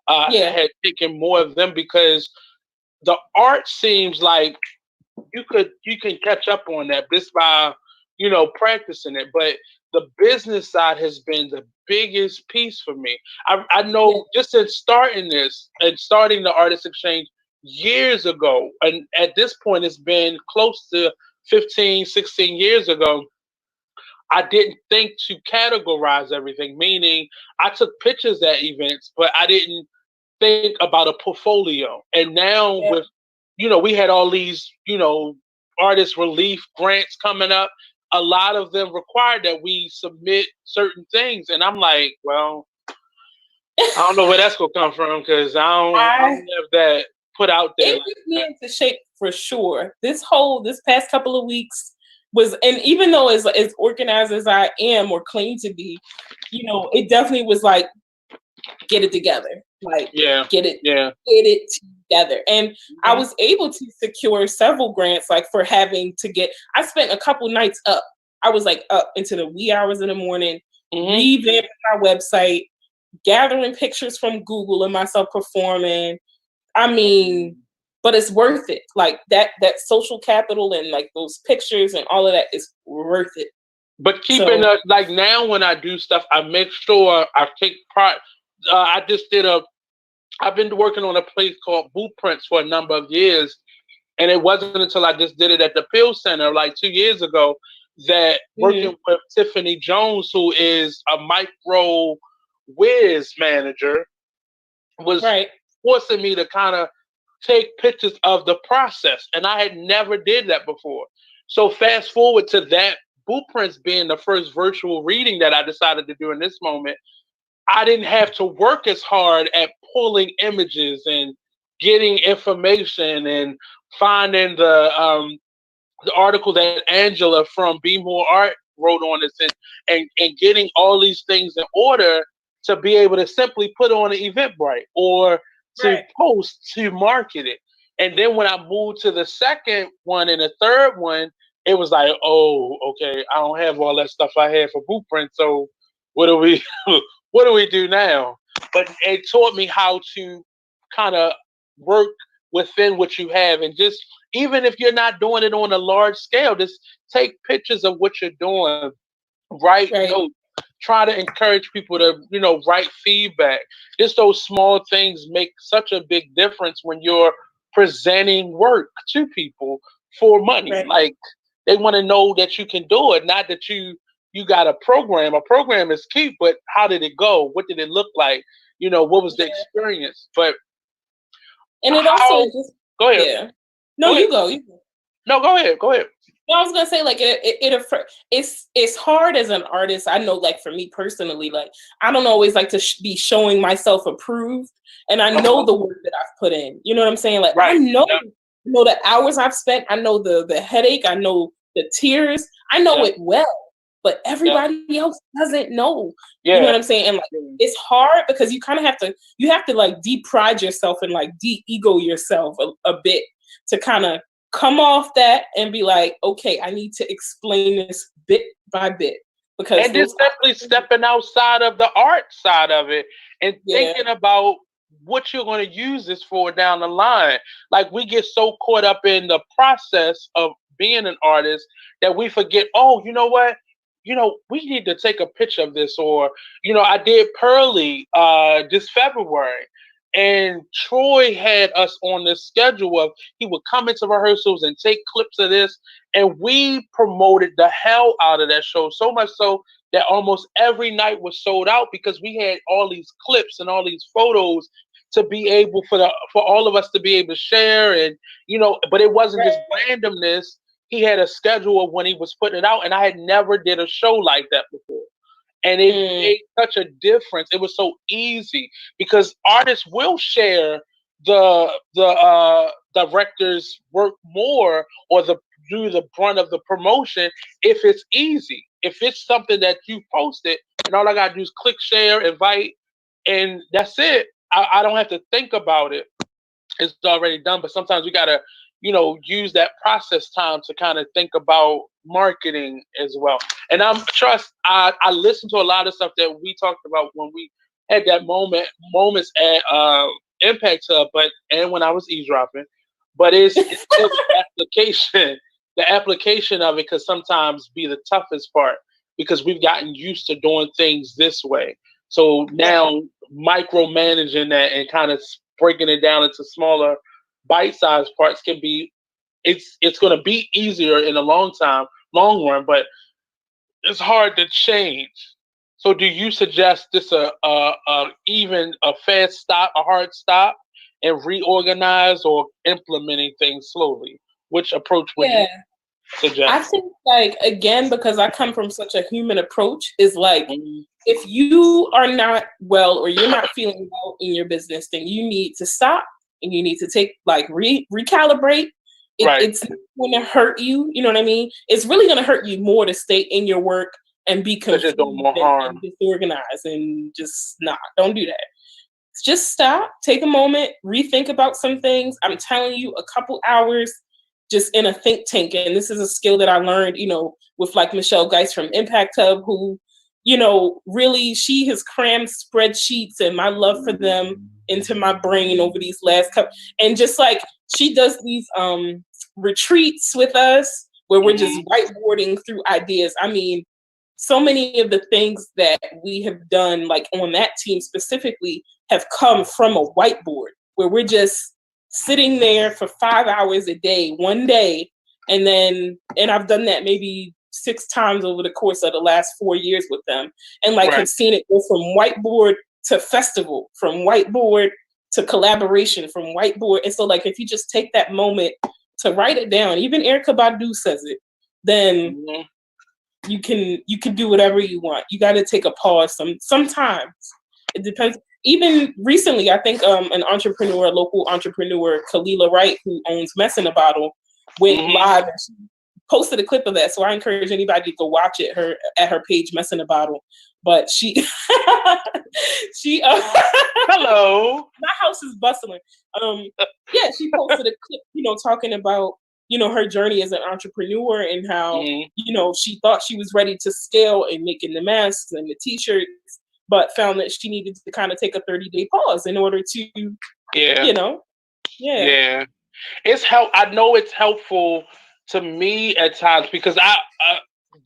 had taken more of them, because the art seems like you can catch up on that just by practicing it. But the business side has been the biggest piece for me. I know just in starting this and starting the artist exchange years ago, and at this point it's been close to 15, 16 years ago. I didn't think to categorize everything, meaning I took pictures at events, but I didn't think about a portfolio. And now with, we had all these, artist relief grants coming up. A lot of them require that we submit certain things. And I'm like, well, I don't know where that's going to come from, because I don't have that put out there. It put me into shape for sure. This past couple of weeks was, and even though as organized as I am or claim to be, it definitely was like, get it together. Like, get it together. And I was able to secure several grants, like for having to I spent a couple nights up. I was like up into the wee hours in the morning, revamping my website, gathering pictures from Google and myself performing. I mean, but it's worth it. Like that social capital and like those pictures and all of that is worth it. But keeping like now when I do stuff, I make sure I take part. I've been working on a place called Blueprints for a number of years. And it wasn't until I just did it at the Pill Center like 2 years ago that working with Tiffany Jones, who is a micro whiz manager, was forcing me to kind of take pictures of the process. And I had never did that before. So fast forward to that Blueprints being the first virtual reading that I decided to do in this moment. I didn't have to work as hard at pulling images and getting information and finding the article that Angela from Be More Art wrote on this, and getting all these things in order to be able to simply put on an Eventbrite or to post to market it. And then when I moved to the second one and the third one, it was like, oh, okay, I don't have all that stuff I had for Blueprint. So what do we what do we do now? But it taught me how to kind of work within what you have, and just even if you're not doing it on a large scale, just take pictures of what you're doing, write notes, try to encourage people to write feedback. Just those small things make such a big difference when you're presenting work to people for money. Like, they want to know that you can do it, not that you got a program. A program is key, but how did it go? What did it look like? What was the experience? But and it also just go ahead. Yeah. No, you go. No, go ahead. Go ahead. No, I was gonna say, like, it's hard as an artist. I know, like, for me personally, like, I don't always like to be showing myself approved, and I know the work that I've put in. You know what I'm saying? Like, I know the hours I've spent. I know the headache. I know the tears. I know it well, but everybody else doesn't know. You know what I'm saying? And like, it's hard because you kind of have to like depride yourself and like de-ego yourself a bit to kind of come off that and be like, okay, I need to explain this bit by bit. Because and just simply stepping outside of the art side of it and thinking about what you're going to use this for down the line. Like, we get so caught up in the process of being an artist that we forget, oh, you know what? We need to take a picture of this. Or, I did Pearly this February. And Troy had us on this schedule of he would come into rehearsals and take clips of this. And we promoted the hell out of that show, so much so that almost every night was sold out because we had all these clips and all these photos to be able for all of us to be able to share. And, but it wasn't just randomness. He had a schedule of when he was putting it out. And I had never did a show like that before. And it made such a difference. It was so easy because artists will share the director's work more, or do the brunt of the promotion if it's easy. If it's something that you posted and all I gotta do is click share, invite, and that's it. I don't have to think about it. It's already done. But sometimes we gotta, use that process time to kind of think about marketing as well. And I listened to a lot of stuff that we talked about when we had that moments at Impact Hub, and when I was eavesdropping. But it's still the application of it could sometimes be the toughest part because we've gotten used to doing things this way. So now micromanaging that and kind of breaking it down into smaller bite-sized parts can be it's going to be easier in the long run, but it's hard to change. So do you suggest this even a fast stop, a hard stop, and reorganize, or implementing things slowly? Which approach would you suggest? I think, again, because I come from such a human approach, is if you are not well or you're not feeling well in your business, then you need to stop and you need to take recalibrate. It's going to hurt you. You know what I mean? It's really going to hurt you more to stay in your work and be confused and disorganized and just don't do that. Just stop, take a moment, rethink about some things. I'm telling you, a couple hours just in a think tank. And this is a skill that I learned, with Michelle Geist from Impact Hub, who, really, she has crammed spreadsheets and my love for them into my brain over these last couple. And just she does these retreats with us where we're just whiteboarding through ideas. I mean, so many of the things that we have done, on that team specifically, have come from a whiteboard where we're just sitting there for 5 hours a day, one day. And I've done that maybe 6 times over the course of the last 4 years with them. And have seen it go from whiteboard to festival, from whiteboard to collaboration, from whiteboard. And so if you just take that moment to write it down, even Erykah Badu says it, then you can do whatever you want. You got to take a pause sometimes. It depends. Even recently, I think a local entrepreneur, Kalila Wright, who owns Mess in a Bottle, went live and she posted a clip of that. So I encourage anybody to go watch it at her page, Mess in a Bottle. But she hello. My house is bustling. She posted a clip, talking about her journey as an entrepreneur and how she thought she was ready to scale and making the masks and the t-shirts, but found that she needed to kind of take a 30-day pause in order to I know it's helpful to me at times because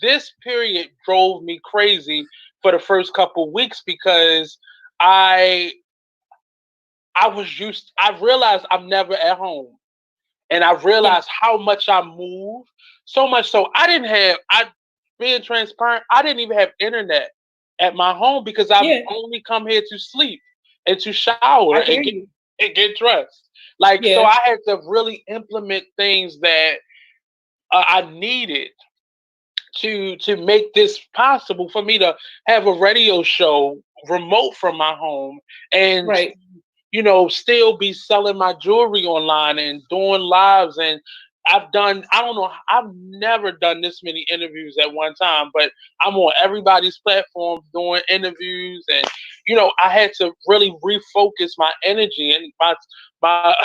this period drove me crazy for the first couple of weeks because I realized I'm never at home. And I realized how much I moved, so much so being transparent, I didn't even have internet at my home because I've only come here to sleep and to shower and get dressed. So I had to really implement things that I needed to make this possible for me to have a radio show remote from my home and still be selling my jewelry online and doing lives. And I've never done this many interviews at one time, but I'm on everybody's platform doing interviews. And, I had to really refocus my energy, and my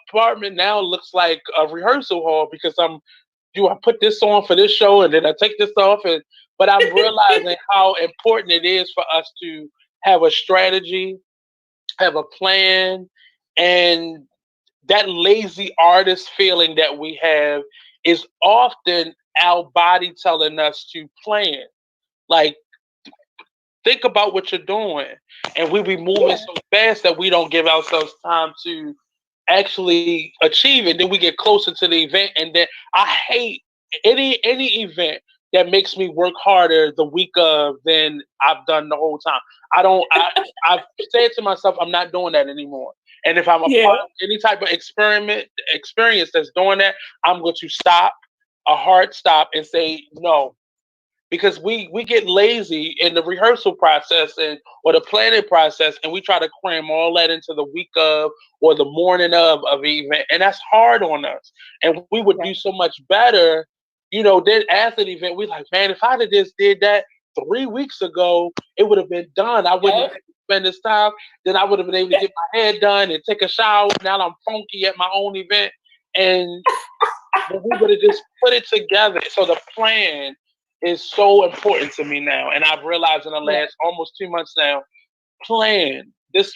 apartment now looks like a rehearsal hall because I put this on for this show and then I take this off. But I'm realizing how important it is for us to have a strategy, have a plan, and that lazy artist feeling that we have is often our body telling us to plan. Think about what you're doing. And we be moving so fast that we don't give ourselves time to actually achieve it. Then we get closer to the event, and then I hate any event that makes me work harder the week of than I've done the whole time. I've said to myself, I'm not doing that anymore. And if I'm a part of any type of experience that's doing that, I'm going to stop, a hard stop, and say, no, because we get lazy in the rehearsal process or the planning process, and we try to cram all that into the week of or the morning of the event, and that's hard on us. And we would do so much better, then after the event, we like, man, if I'd have just did that 3 weeks ago, it would have been done. I wouldn't have spent this time. Then I would have been able to get my hair done and take a shower. Now I'm funky at my own event, and we would have just put it together. So the plan is so important to me now, and I've realized in the last almost 2 months now, plan. This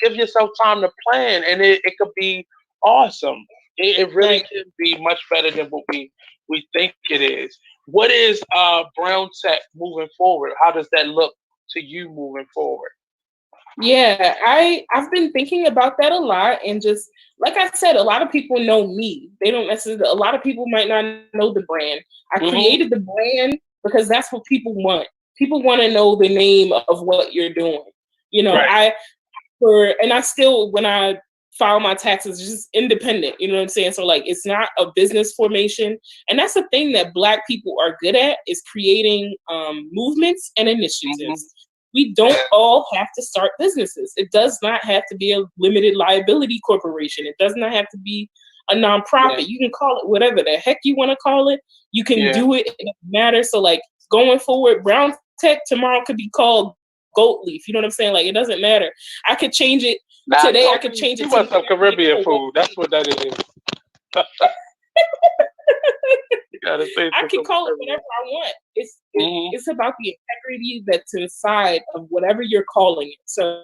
give yourself time to plan, and it could be awesome. It really can be much better than what we think it is. What is Brown Tech moving forward? How does that look to you moving forward? Yeah, I've been thinking about that a lot, and just like I said, a lot of people know me. They don't necessarily. A lot of people might not know the brand. I created the brand because that's what people want. People want to know the name of what you're doing. I still, when I file my taxes, just independent. You know what I'm saying? So like, it's not a business formation, and that's the thing that Black people are good at, is creating movements and initiatives. We don't all have to start businesses. It does not have to be a limited liability corporation. It does not have to be a nonprofit. You can call it whatever the heck you want to call it. You can do it. It doesn't matter. So like, going forward, Brown Tech tomorrow could be called Goat Leaf. You know what I'm saying? Like, it doesn't matter. I could change it today. I could change it. You want some Caribbean food? That's what that is. I can call it whatever I want. It's about the integrity that's inside of whatever you're calling it. So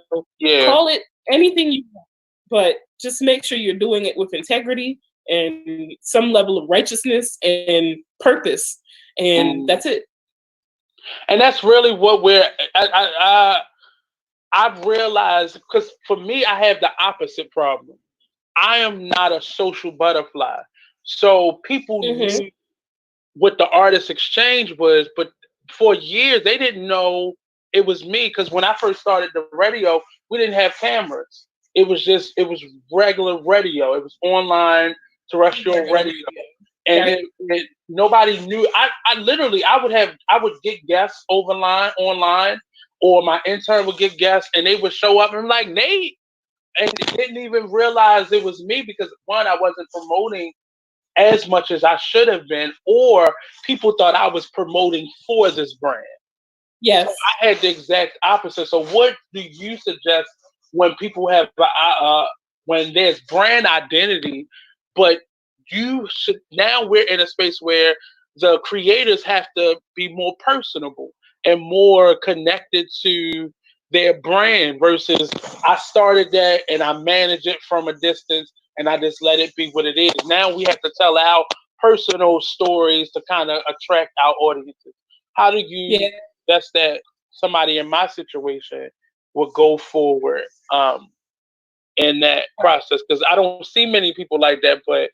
call it anything you want, but just make sure you're doing it with integrity and some level of righteousness and purpose, and that's it. And that's really what I've realized, because for me, I have the opposite problem. I am not a social butterfly. So people knew what the artist exchange was, but for years they didn't know it was me, because when I first started the radio, we didn't have cameras. It was regular radio. It was online terrestrial radio, and nobody knew. I literally I would get guests online, or my intern would get guests, and they would show up and I'm like, Nate, and didn't even realize it was me, because one, I wasn't promoting as much as I should have been, or people thought I was promoting for this brand. Yes. So I had the exact opposite. So what do you suggest when people have when there's brand identity, but now we're in a space where the creators have to be more personable and more connected to their brand, versus I started that and I manage it from a distance and I just let it be what it is. Now we have to tell our personal stories to kind of attract our audiences. How do you that somebody in my situation would go forward in that process? Because I don't see many people like that, but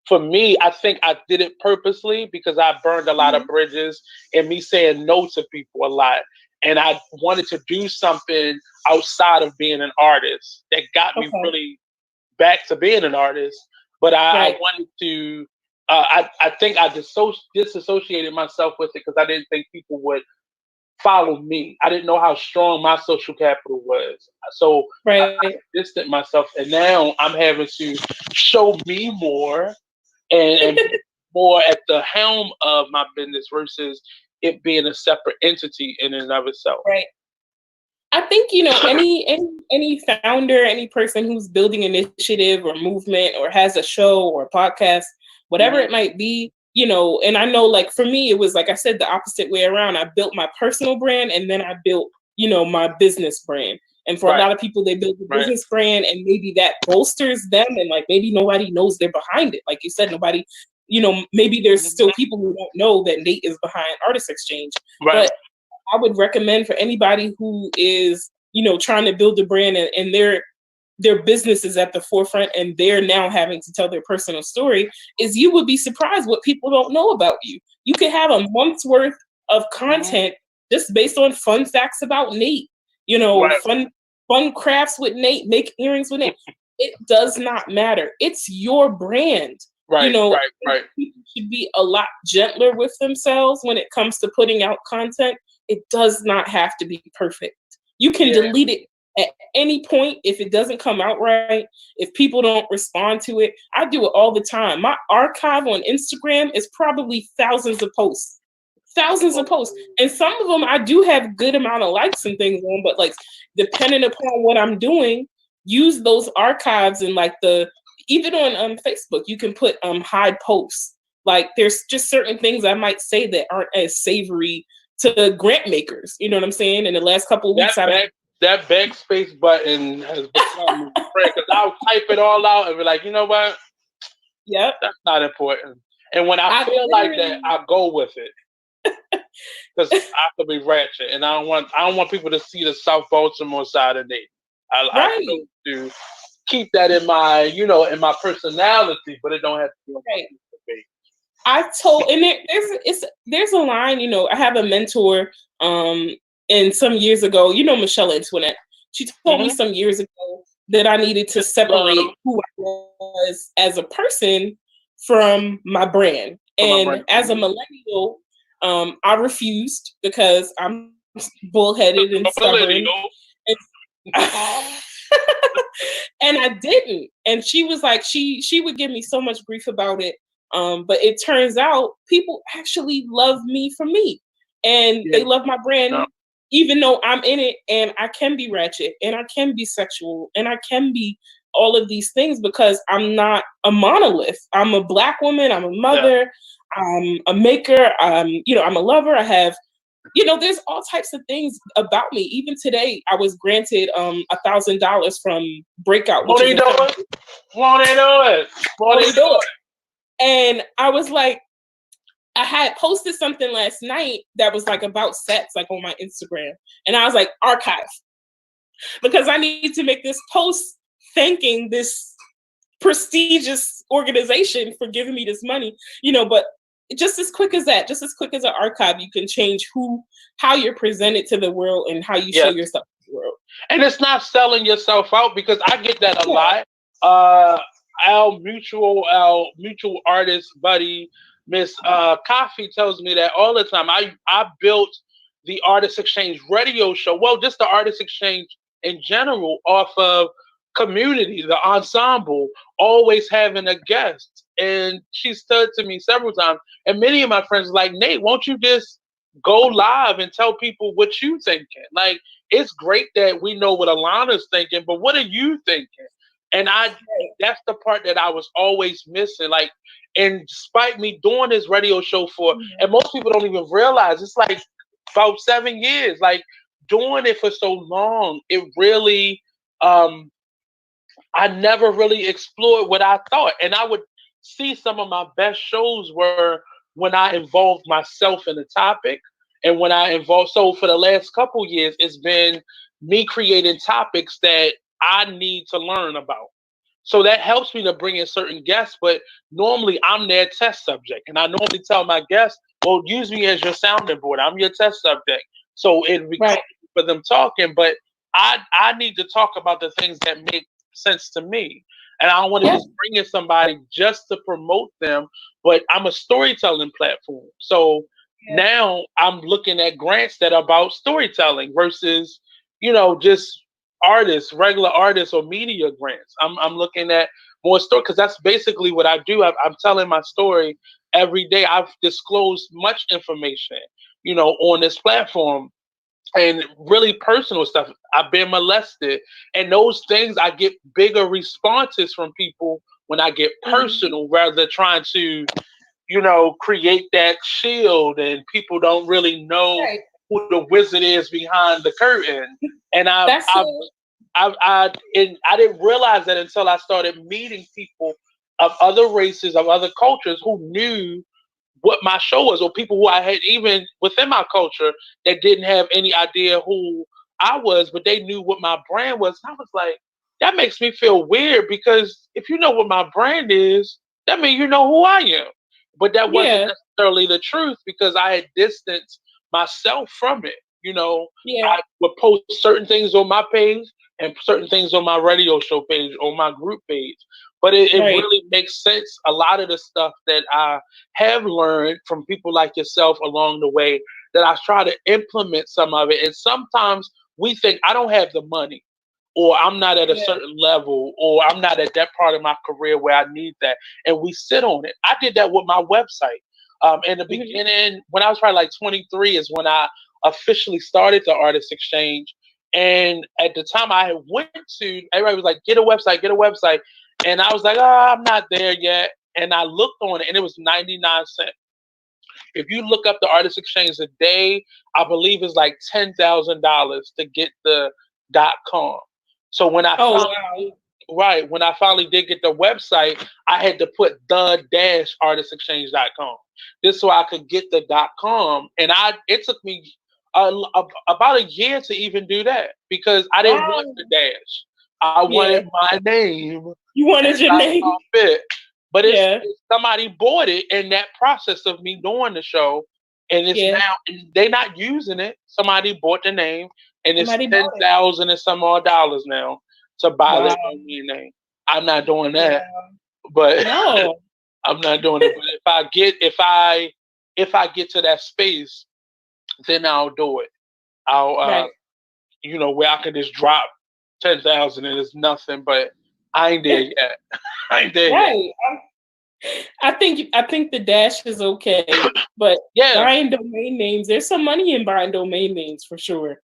for me, I think I did it purposely, because I burned a lot of bridges and me saying no to people a lot. And I wanted to do something outside of being an artist that got me really back to being an artist. But I wanted to, I think I disassociated myself with it because I didn't think people would follow me. I didn't know how strong my social capital was. So I distanced myself, and now I'm having to show me more and more at the helm of my business versus it being a separate entity in and of itself. Right. I think, any founder, any person who's building an initiative or movement or has a show or a podcast, whatever it might be, and I know, like, for me, it was, like I said, the opposite way around. I built my personal brand, and then I built, my business brand. And for a lot of people, they build a business brand, and maybe that bolsters them, and like maybe nobody knows they're behind it. Like you said, nobody, maybe there's still people who don't know that Nate is behind Artist Exchange. But I would recommend for anybody who is, trying to build a brand and their business is at the forefront and they're now having to tell their personal story, is you would be surprised what people don't know about you. You could have a month's worth of content just based on fun facts about Nate. Fun crafts with Nate, make earrings with Nate. It does not matter. It's your brand. People should be a lot gentler with themselves when it comes to putting out content. It does not have to be perfect. You can delete it at any point if it doesn't come out right, if people don't respond to it. I do it all the time. My archive on Instagram is probably thousands of posts. Thousands of posts. And some of them I do have good amount of likes and things on, but like depending upon what I'm doing, use those archives and like even on Facebook, you can put hide posts. Like there's just certain things I might say that aren't as savory to grant makers. You know what I'm saying? In the last couple of weeks, that backspace button has become because I'll type it all out and be like, you know what? Yep. That's not important. And when I feel like that, I go with it. Because I could be ratchet, and I don't want people to see the South Baltimore side of me. I feel to keep that in my, in my personality, but it don't have to be right. I told, and there's a line, I have a mentor, and some years ago, Michelle Antoinette, she told me some years ago that I needed to separate who I was as a person from my brand. And as a millennial, I refused because I'm bullheaded and stubborn. And I didn't. And she was like, she would give me so much grief about it. But it turns out people actually love me for me. And they love my brand, even though I'm in it, and I can be ratchet, and I can be sexual, and I can be all of these things because I'm not a monolith. I'm a Black woman, I'm a mother, I'm a maker, I'm a lover. I have, there's all types of things about me. Even today, I was granted $1,000 from Breakout. Won't he do it? And I was like, I had posted something last night that was like about sex, like on my Instagram. And I was like, archive. Because I need to make this post thanking this prestigious organization for giving me this money, but just as quick as that, just as quick as an archive, you can change how you're presented to the world and how you show yourself to the world. And it's not selling yourself out, because I get that a lot. Our mutual artist buddy, Miss Coffee, tells me that all the time. I built the Artist Exchange radio show, well, just the Artist Exchange in general, off of community, the ensemble, always having a guest. And she said to me several times, and many of my friends like, Nate, won't you just go live and tell people what you thinking? Like, it's great that we know what Alana's thinking, but what are you thinking? And that's the part that I was always missing. Like, and despite me doing this radio show and most people don't even realize, it's like about 7 years, like doing it for so long, it really, I never really explored what I thought. And I would see some of my best shows were when I involved myself in the topic. And when so for the last couple years, it's been me creating topics that I need to learn about. So that helps me to bring in certain guests, but normally I'm their test subject. And I normally tell my guests, well, use me as your sounding board. I'm your test subject. So it'd be for them talking, but I need to talk about the things that make sense to me. And I don't want to just bring in somebody just to promote them, but I'm a storytelling platform. So now I'm looking at grants that are about storytelling versus, just artists, regular artists or media grants. I'm looking at more story, because that's basically what I do. I'm telling my story every day. I've disclosed much information, on this platform, and really personal stuff. I've been molested, and those things, I get bigger responses from people when I get personal, rather than trying to, create that shield, and people don't really know who the wizard is behind the curtain. And I didn't realize that until I started meeting people of other races, of other cultures, who knew what my show was, or people who I had even within my culture that didn't have any idea who I was, but they knew what my brand was. And I was like, that makes me feel weird, because if you know what my brand is, that means you know who I am. But that wasn't necessarily the truth, because I had distanced myself from it. I would post certain things on my page, and certain things on my radio show page, on my group page. But it Right. really makes sense. A lot of the stuff that I have learned from people like yourself along the way, that I try to implement some of it. And sometimes we think I don't have the money, or I'm not at a Yeah. certain level, or I'm not at that part of my career where I need that. And we sit on it. I did that with my website. In the Mhm. beginning, when I was probably like 23, is when I officially started the Artist Exchange. And at the time I went to, everybody was like, get a website, get a website. And I was like, oh, I'm not there yet. And I looked on it and it was 99 cents. If you look up the Artist Exchange today, I believe it's like $10,000 to get the .com. So when I Oh finally, wow. right, when I finally did get the website, I had to put the dash artistexchange.com. Just so I could get the .com. And it took me about a year to even do that, because I didn't want Wow. the dash. I Yeah. wanted my name You as wanted your I name. saw fit. But Yeah. somebody bought it in that process of me doing the show, and it's Yeah. now they're not using it. Somebody bought the name, and it's Somebody bought it. 10,000 and some odd dollars now to buy Wow. that domain name. I'm not doing that, Wow. but No. I'm not doing it. But if I get to that space, then I'll do it. I'll Right. where I can just drop 10,000 and it's nothing. But I ain't there yet. I ain't there yet. Right. I think the dash is okay, but Yeah, buying domain names, there's some money in buying domain names for sure.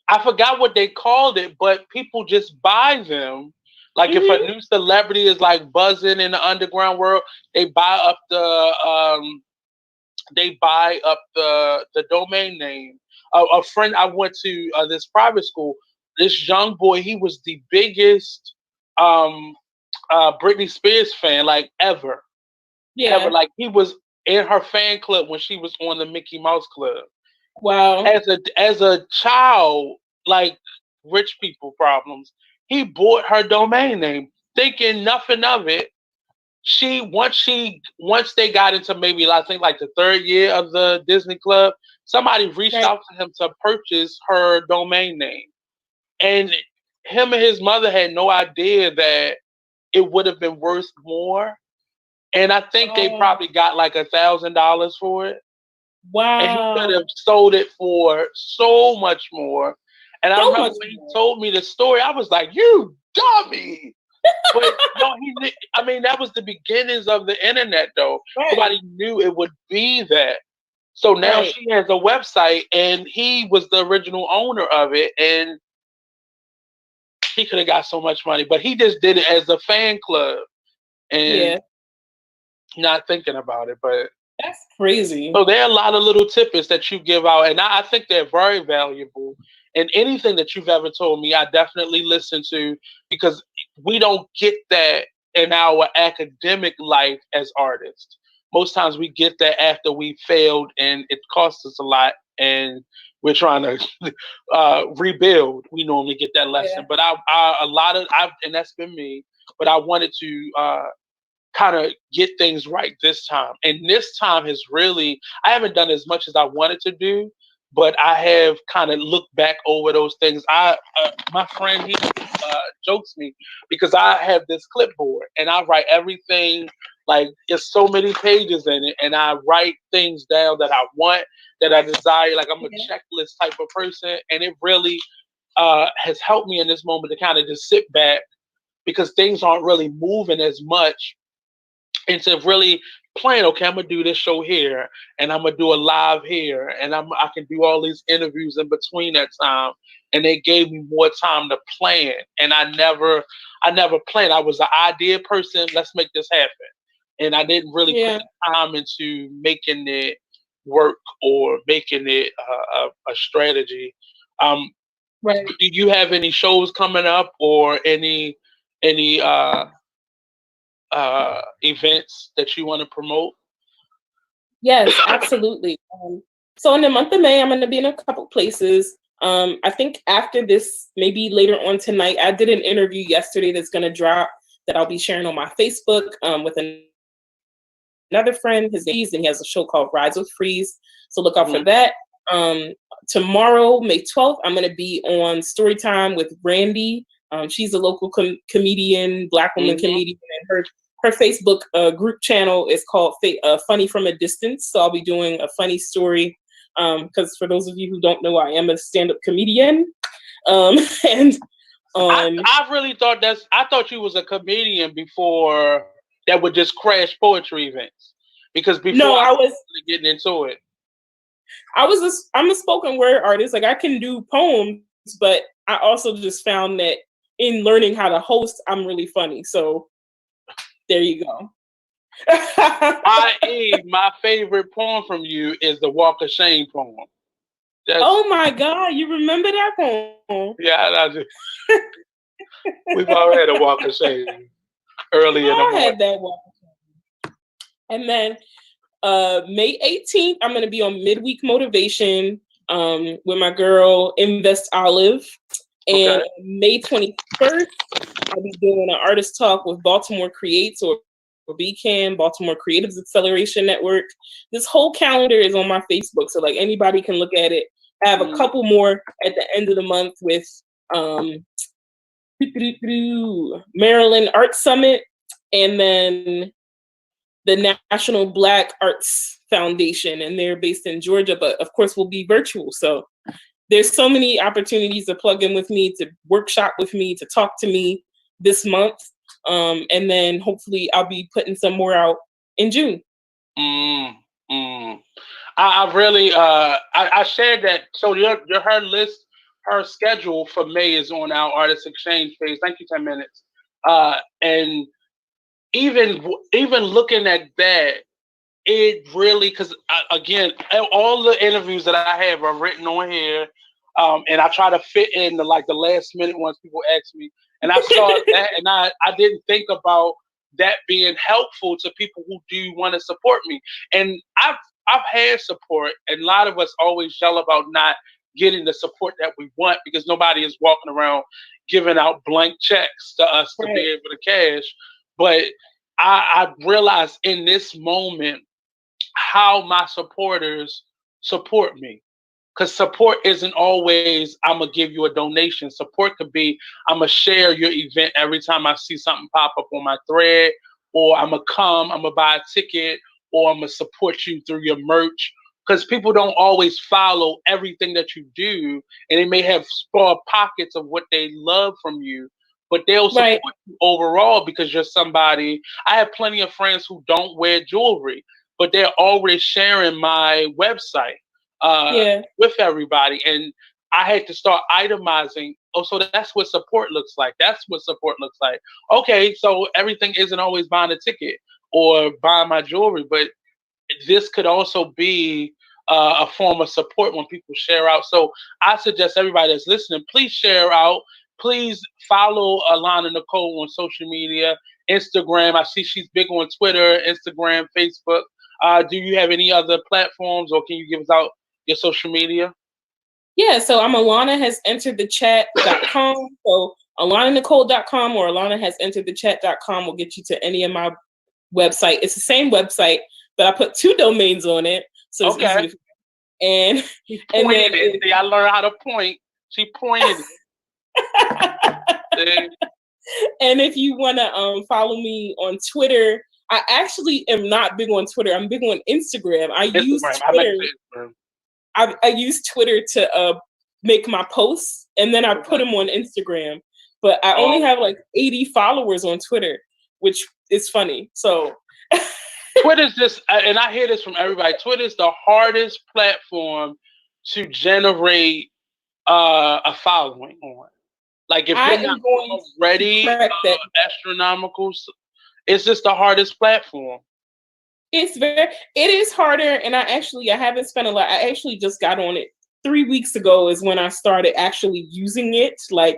I forgot what they called it, but people just buy them. Like if a Hmm. new celebrity is like buzzing in the underground world, they buy up the domain name. A friend I went to this private school. This young boy, he was the biggest um, Britney Spears fan like ever, ever. Yeah. Like he was in her fan club when she was on the Mickey Mouse Club. Wow. As a child, like rich people problems, he bought her domain name, thinking nothing of it. Once they got into maybe I think like the third year of the Disney Club, somebody reached Right. out to him to purchase her domain name, and him and his mother had no idea that it would have been worth more. And I think they Oh, probably got like $1,000 for it, and he could wow. have sold it for so much more. And I So remember much when he more. told me the story, I was like, "You dummy!" But no, I mean, that was the beginnings of the internet, though. Right. Nobody knew it would be that. So now Right. she has a website, and he was the original owner of it, and he could have got so much money, but he just did it as a fan club and Yeah. not thinking about it. But That's crazy. so there are a lot of little tidbits that you give out, and I think they're very valuable. And anything that you've ever told me, I definitely listen to, because we don't get that in our academic life as artists. Most times we get that after we failed and it costs us a lot, and we're trying to rebuild. We normally get that lesson, Yeah. but and that's been me. But I wanted to kind of get things right this time. And this time has really, I haven't done as much as I wanted to do, but I have kind of looked back over those things. My friend, he jokes me because I have this clipboard and I write everything, like it's so many pages in it, and I write things down that I want, that I desire. Like I'm a Yeah. checklist type of person, and it really has helped me in this moment to kind of just sit back, because things aren't really moving as much, into really plan, okay, I'm gonna do this show here, and I'm gonna do a live here, and I can do all these interviews in between that time. And they gave me more time to plan. And I never planned. I was an idea person, let's make this happen. And I didn't really put Yeah. the time into making it work or making it a strategy. Um, Right. do you have any shows coming up, or any events that you want to promote? Yes, absolutely. So in the month of May, I'm going to be in a couple places. I think after this, maybe later on tonight, I did an interview yesterday that's going to drop, that I'll be sharing on my Facebook with another friend. His name is, and he has a show called Rides with Freeze. So look out for Mhm. that. Tomorrow, May 12th, I'm going to be on Storytime with Randy. She's a local comedian, Black woman comedian, and her Facebook group channel is called Funny from a Distance. So I'll be doing a funny story. Because for those of you who don't know, I am a stand-up comedian. And I really thought I thought you was a comedian before that would just crash poetry events. Because before I was getting into it, I'm a spoken word artist. Like I can do poems, but I also just found that in learning how to host, I'm really funny. So there you go. my favorite poem from you is the Walk of Shame poem. Oh my God, you remember that poem? Yeah, I do. We've all had a Walk of Shame early in the morning. I had that Walk of Shame. And then May 18th, I'm going to be on Midweek Motivation with my girl Invest Olive. And May 21st, I'll be doing an artist talk with Baltimore Creates or BCAN, Baltimore Creatives Acceleration Network. This whole calendar is on my Facebook, so like anybody can look at it. I have a couple more at the end of the month with Maryland Art Summit, and then the National Black Arts Foundation, and they're based in Georgia, but of course will be virtual. So there's so many opportunities to plug in with me, to workshop with me, to talk to me this month. And then hopefully I'll be putting some more out in June. I really, I shared that. So her schedule for May is on our Artist Exchange page. Thank you, 10 minutes. And even looking at that, it really, because again, all the interviews that I have are written on here, and I try to fit in the last minute ones people ask me, and I saw that, and I didn't think about that being helpful to people who do want to support me. And I've had support, and a lot of us always yell about not getting the support that we want because nobody is walking around giving out blank checks to us to be able to cash. But I realized in this moment how my supporters support me. Because support isn't always, I'm going to give you a donation. Support could be, I'm going to share your event every time I see something pop up on my thread, or I'm going to come, I'm going to buy a ticket, or I'm going to support you through your merch. Because people don't always follow everything that you do, and they may have small pockets of what they love from you, but they'll support you overall because you're somebody. I have plenty of friends who don't wear jewelry, but they're always sharing my website with everybody. And I had to start itemizing. Oh, so that's what support looks like. That's what support looks like. Okay, so everything isn't always buying a ticket or buying my jewelry, but this could also be a form of support when people share out. So I suggest everybody that's listening, please share out. Please follow Elana Nicole on social media, Instagram. I see she's big on Twitter, Instagram, Facebook. Do you have any other platforms, or can you give us out your social media? Yeah, so I'm Alanah has entered the chat.com. So AlanahNicole.com or Alanah has entered the chat.com will get you to any of my website. It's the same website, but I put 2 domains on it. So it's easy to, and then see, I learned how to point. She pointed. And if you want to follow me on Twitter, I actually am not big on Twitter. I'm big on Instagram. I use Twitter. I use Twitter to make my posts, and then I put them on Instagram. But I only have 80 followers on Twitter, which is funny. So Twitter's just, and I hear this from everybody, Twitter's the hardest platform to generate a following on. Like if you're not already astronomical, it's just the hardest platform. It is harder, and I haven't spent a lot. I actually just got on it 3 weeks ago is when I started actually using it,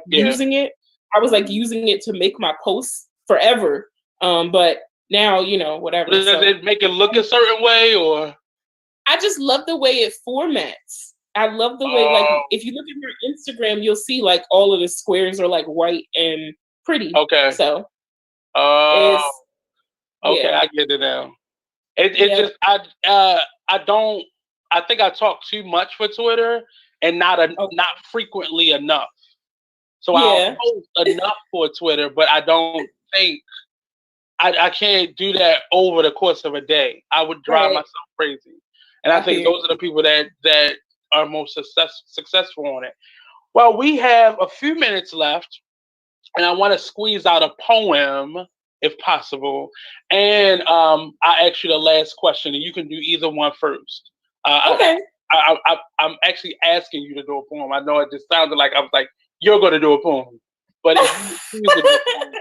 using it. I was using it to make my posts forever. But now, whatever. Does it make it look a certain way, or? I just love the way it formats. I love the way, if you look at your Instagram, you'll see all of the squares are white and pretty. Okay. So. Okay, I get it now. It just I don't. I think I talk too much for Twitter and not frequently enough. So I'll Yeah. post enough for Twitter, but I don't think I can't do that over the course of a day. I would drive Right. myself crazy. And I I think hear those are the people that are most successful on it. Well, we have a few minutes left, and I want to squeeze out a poem if possible. And I ask you the last question, and you can do either one first. Uh, Okay. I'm actually asking you to do a poem. I know it just sounded like I was like, you're going to do a poem. But if you could do a poem.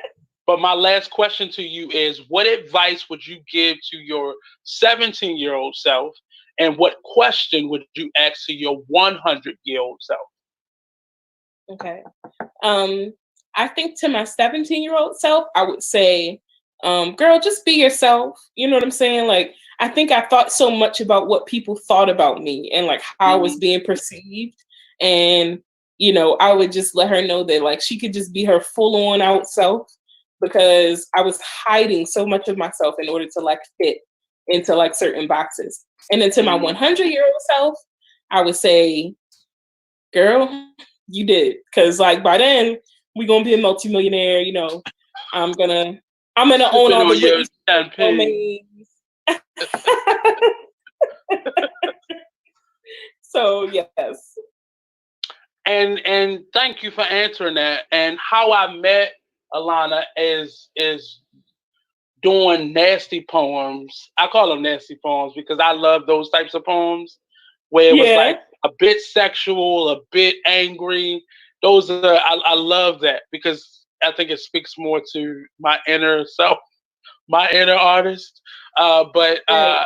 But my last question to you is, what advice would you give to your 17-year-old self? And what question would you ask to your 100-year-old self? Okay. Um, I think to my 17-year-old self, I would say, girl, just be yourself. You know what I'm saying? Like, I think I thought so much about what people thought about me and like how I was Mhm. being perceived. And, I would just let her know that like she could just be her full on out self, because I was hiding so much of myself in order to like fit into like certain boxes. And then to my Mhm. 100-year-old self, I would say, girl, you did. Cause like by then we gonna be a multimillionaire, I'm gonna I'm gonna own Sipping all the on your Whitney champagne. domains. So yes. And thank you for answering that. And how I met Alana is doing nasty poems. I call them nasty poems because I love those types of poems where it was Yeah. like a bit sexual, a bit angry. Those are I love that because I think it speaks more to my inner self, my inner artist. But Right.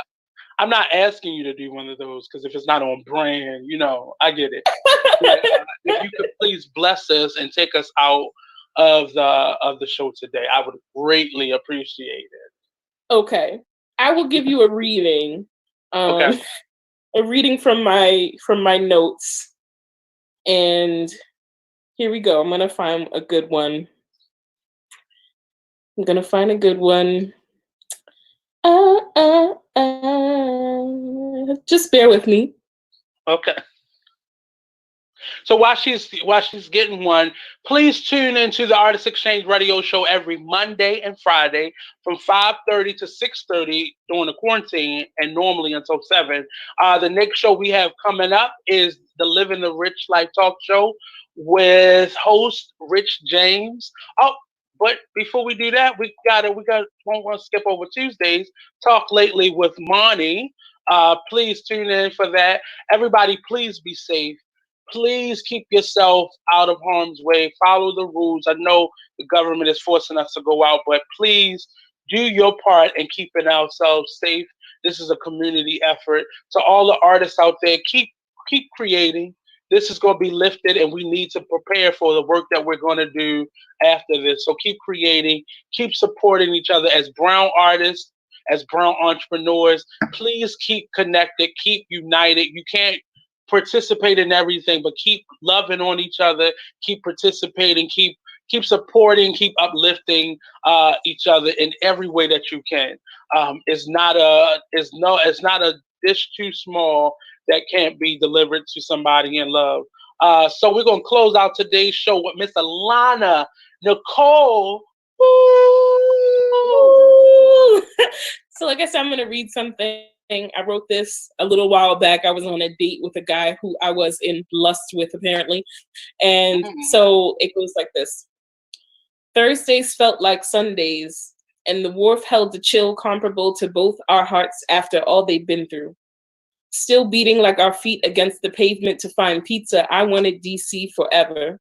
I'm not asking you to do one of those because if it's not on brand, I get it. But if you could please bless us and take us out of the show today, I would greatly appreciate it. Okay. I will give you a reading. Okay. Um a reading from my notes. And here we go. I'm gonna find a good one. I'm gonna find a good one. Just bear with me. Okay. So while she's getting one, please tune into the Artist Exchange Radio Show every Monday and Friday from 5:30 to 6:30 during the quarantine, and normally until 7. The next show we have coming up is the Living the Rich Life Talk Show with host Rich James. Oh, but before we do that, we got won't want to skip over Tuesdays. Talk lately with Monty. Please tune in for that. Everybody, please be safe. Please keep yourself out of harm's way. Follow the rules. I know the government is forcing us to go out, but please do your part in keeping ourselves safe. This is a community effort. To all the artists out there, keep creating. This is going to be lifted, and we need to prepare for the work that we're going to do after this. So keep creating, keep supporting each other as brown artists, as brown entrepreneurs. Please keep connected, keep united. You can't participate in everything, but keep loving on each other, keep participating, keep supporting, keep uplifting each other in every way that you can. It's not a dish too small that can't be delivered to somebody in love. So we're gonna close out today's show with Miss Elana Nicole. Woo! Woo! So, like I said, I'm going to read something. I wrote this a little while back. I was on a date with a guy who I was in lust with, apparently. And Mhm. so it goes like this. Thursdays felt like Sundays, and the wharf held a chill comparable to both our hearts after all they'd been through. Still beating like our feet against the pavement to find pizza, I wanted DC forever.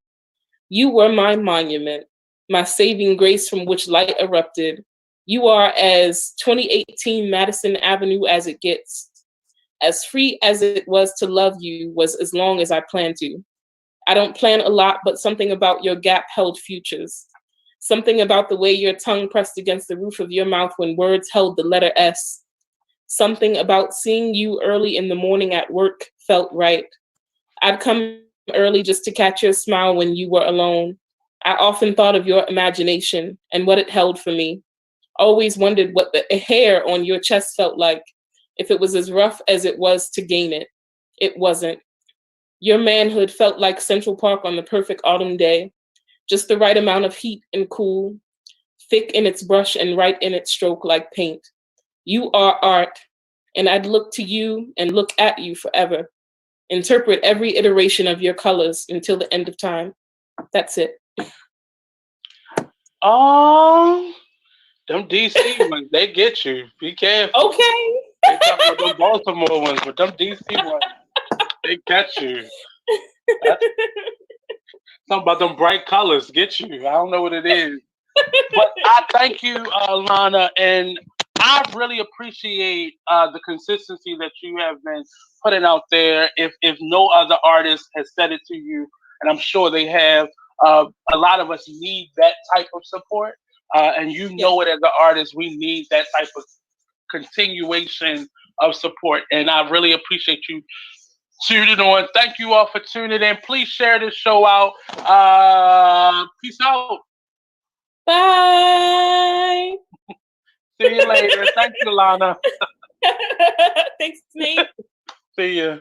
You were my monument, my saving grace from which light erupted. You are as 2018 Madison Avenue as it gets. As free as it was to love you was as long as I planned to. I don't plan a lot, but something about your gap held futures. Something about the way your tongue pressed against the roof of your mouth when words held the letter S. Something about seeing you early in the morning at work felt right. I'd come early just to catch your smile when you were alone. I often thought of your imagination and what it held for me. Always wondered what the hair on your chest felt like, if it was as rough as it was to gain it. It wasn't. Your manhood felt like Central Park on the perfect autumn day. just the right amount of heat and cool, thick in its brush and right in its stroke like paint. You are art, and I'd look to you and look at you forever. Interpret every iteration of your colors until the end of time. That's it. Oh, them DC ones, they get you. Be careful. Okay. They talking about them Baltimore ones, but them DC ones, they catch you. That's something about them bright colors get you. I don't know what it is. But I thank you, Lana, and I really appreciate the consistency that you have been putting out there. If no other artist has said it to you, and I'm sure they have, a lot of us need that type of support. And you Yeah. know it as an artist, we need that type of continuation of support. And I really appreciate you tuning on. Thank you all for tuning in. Please share this show out. Peace out. Bye. See you later. Thank you, Lana. Thanks, Nate. See ya.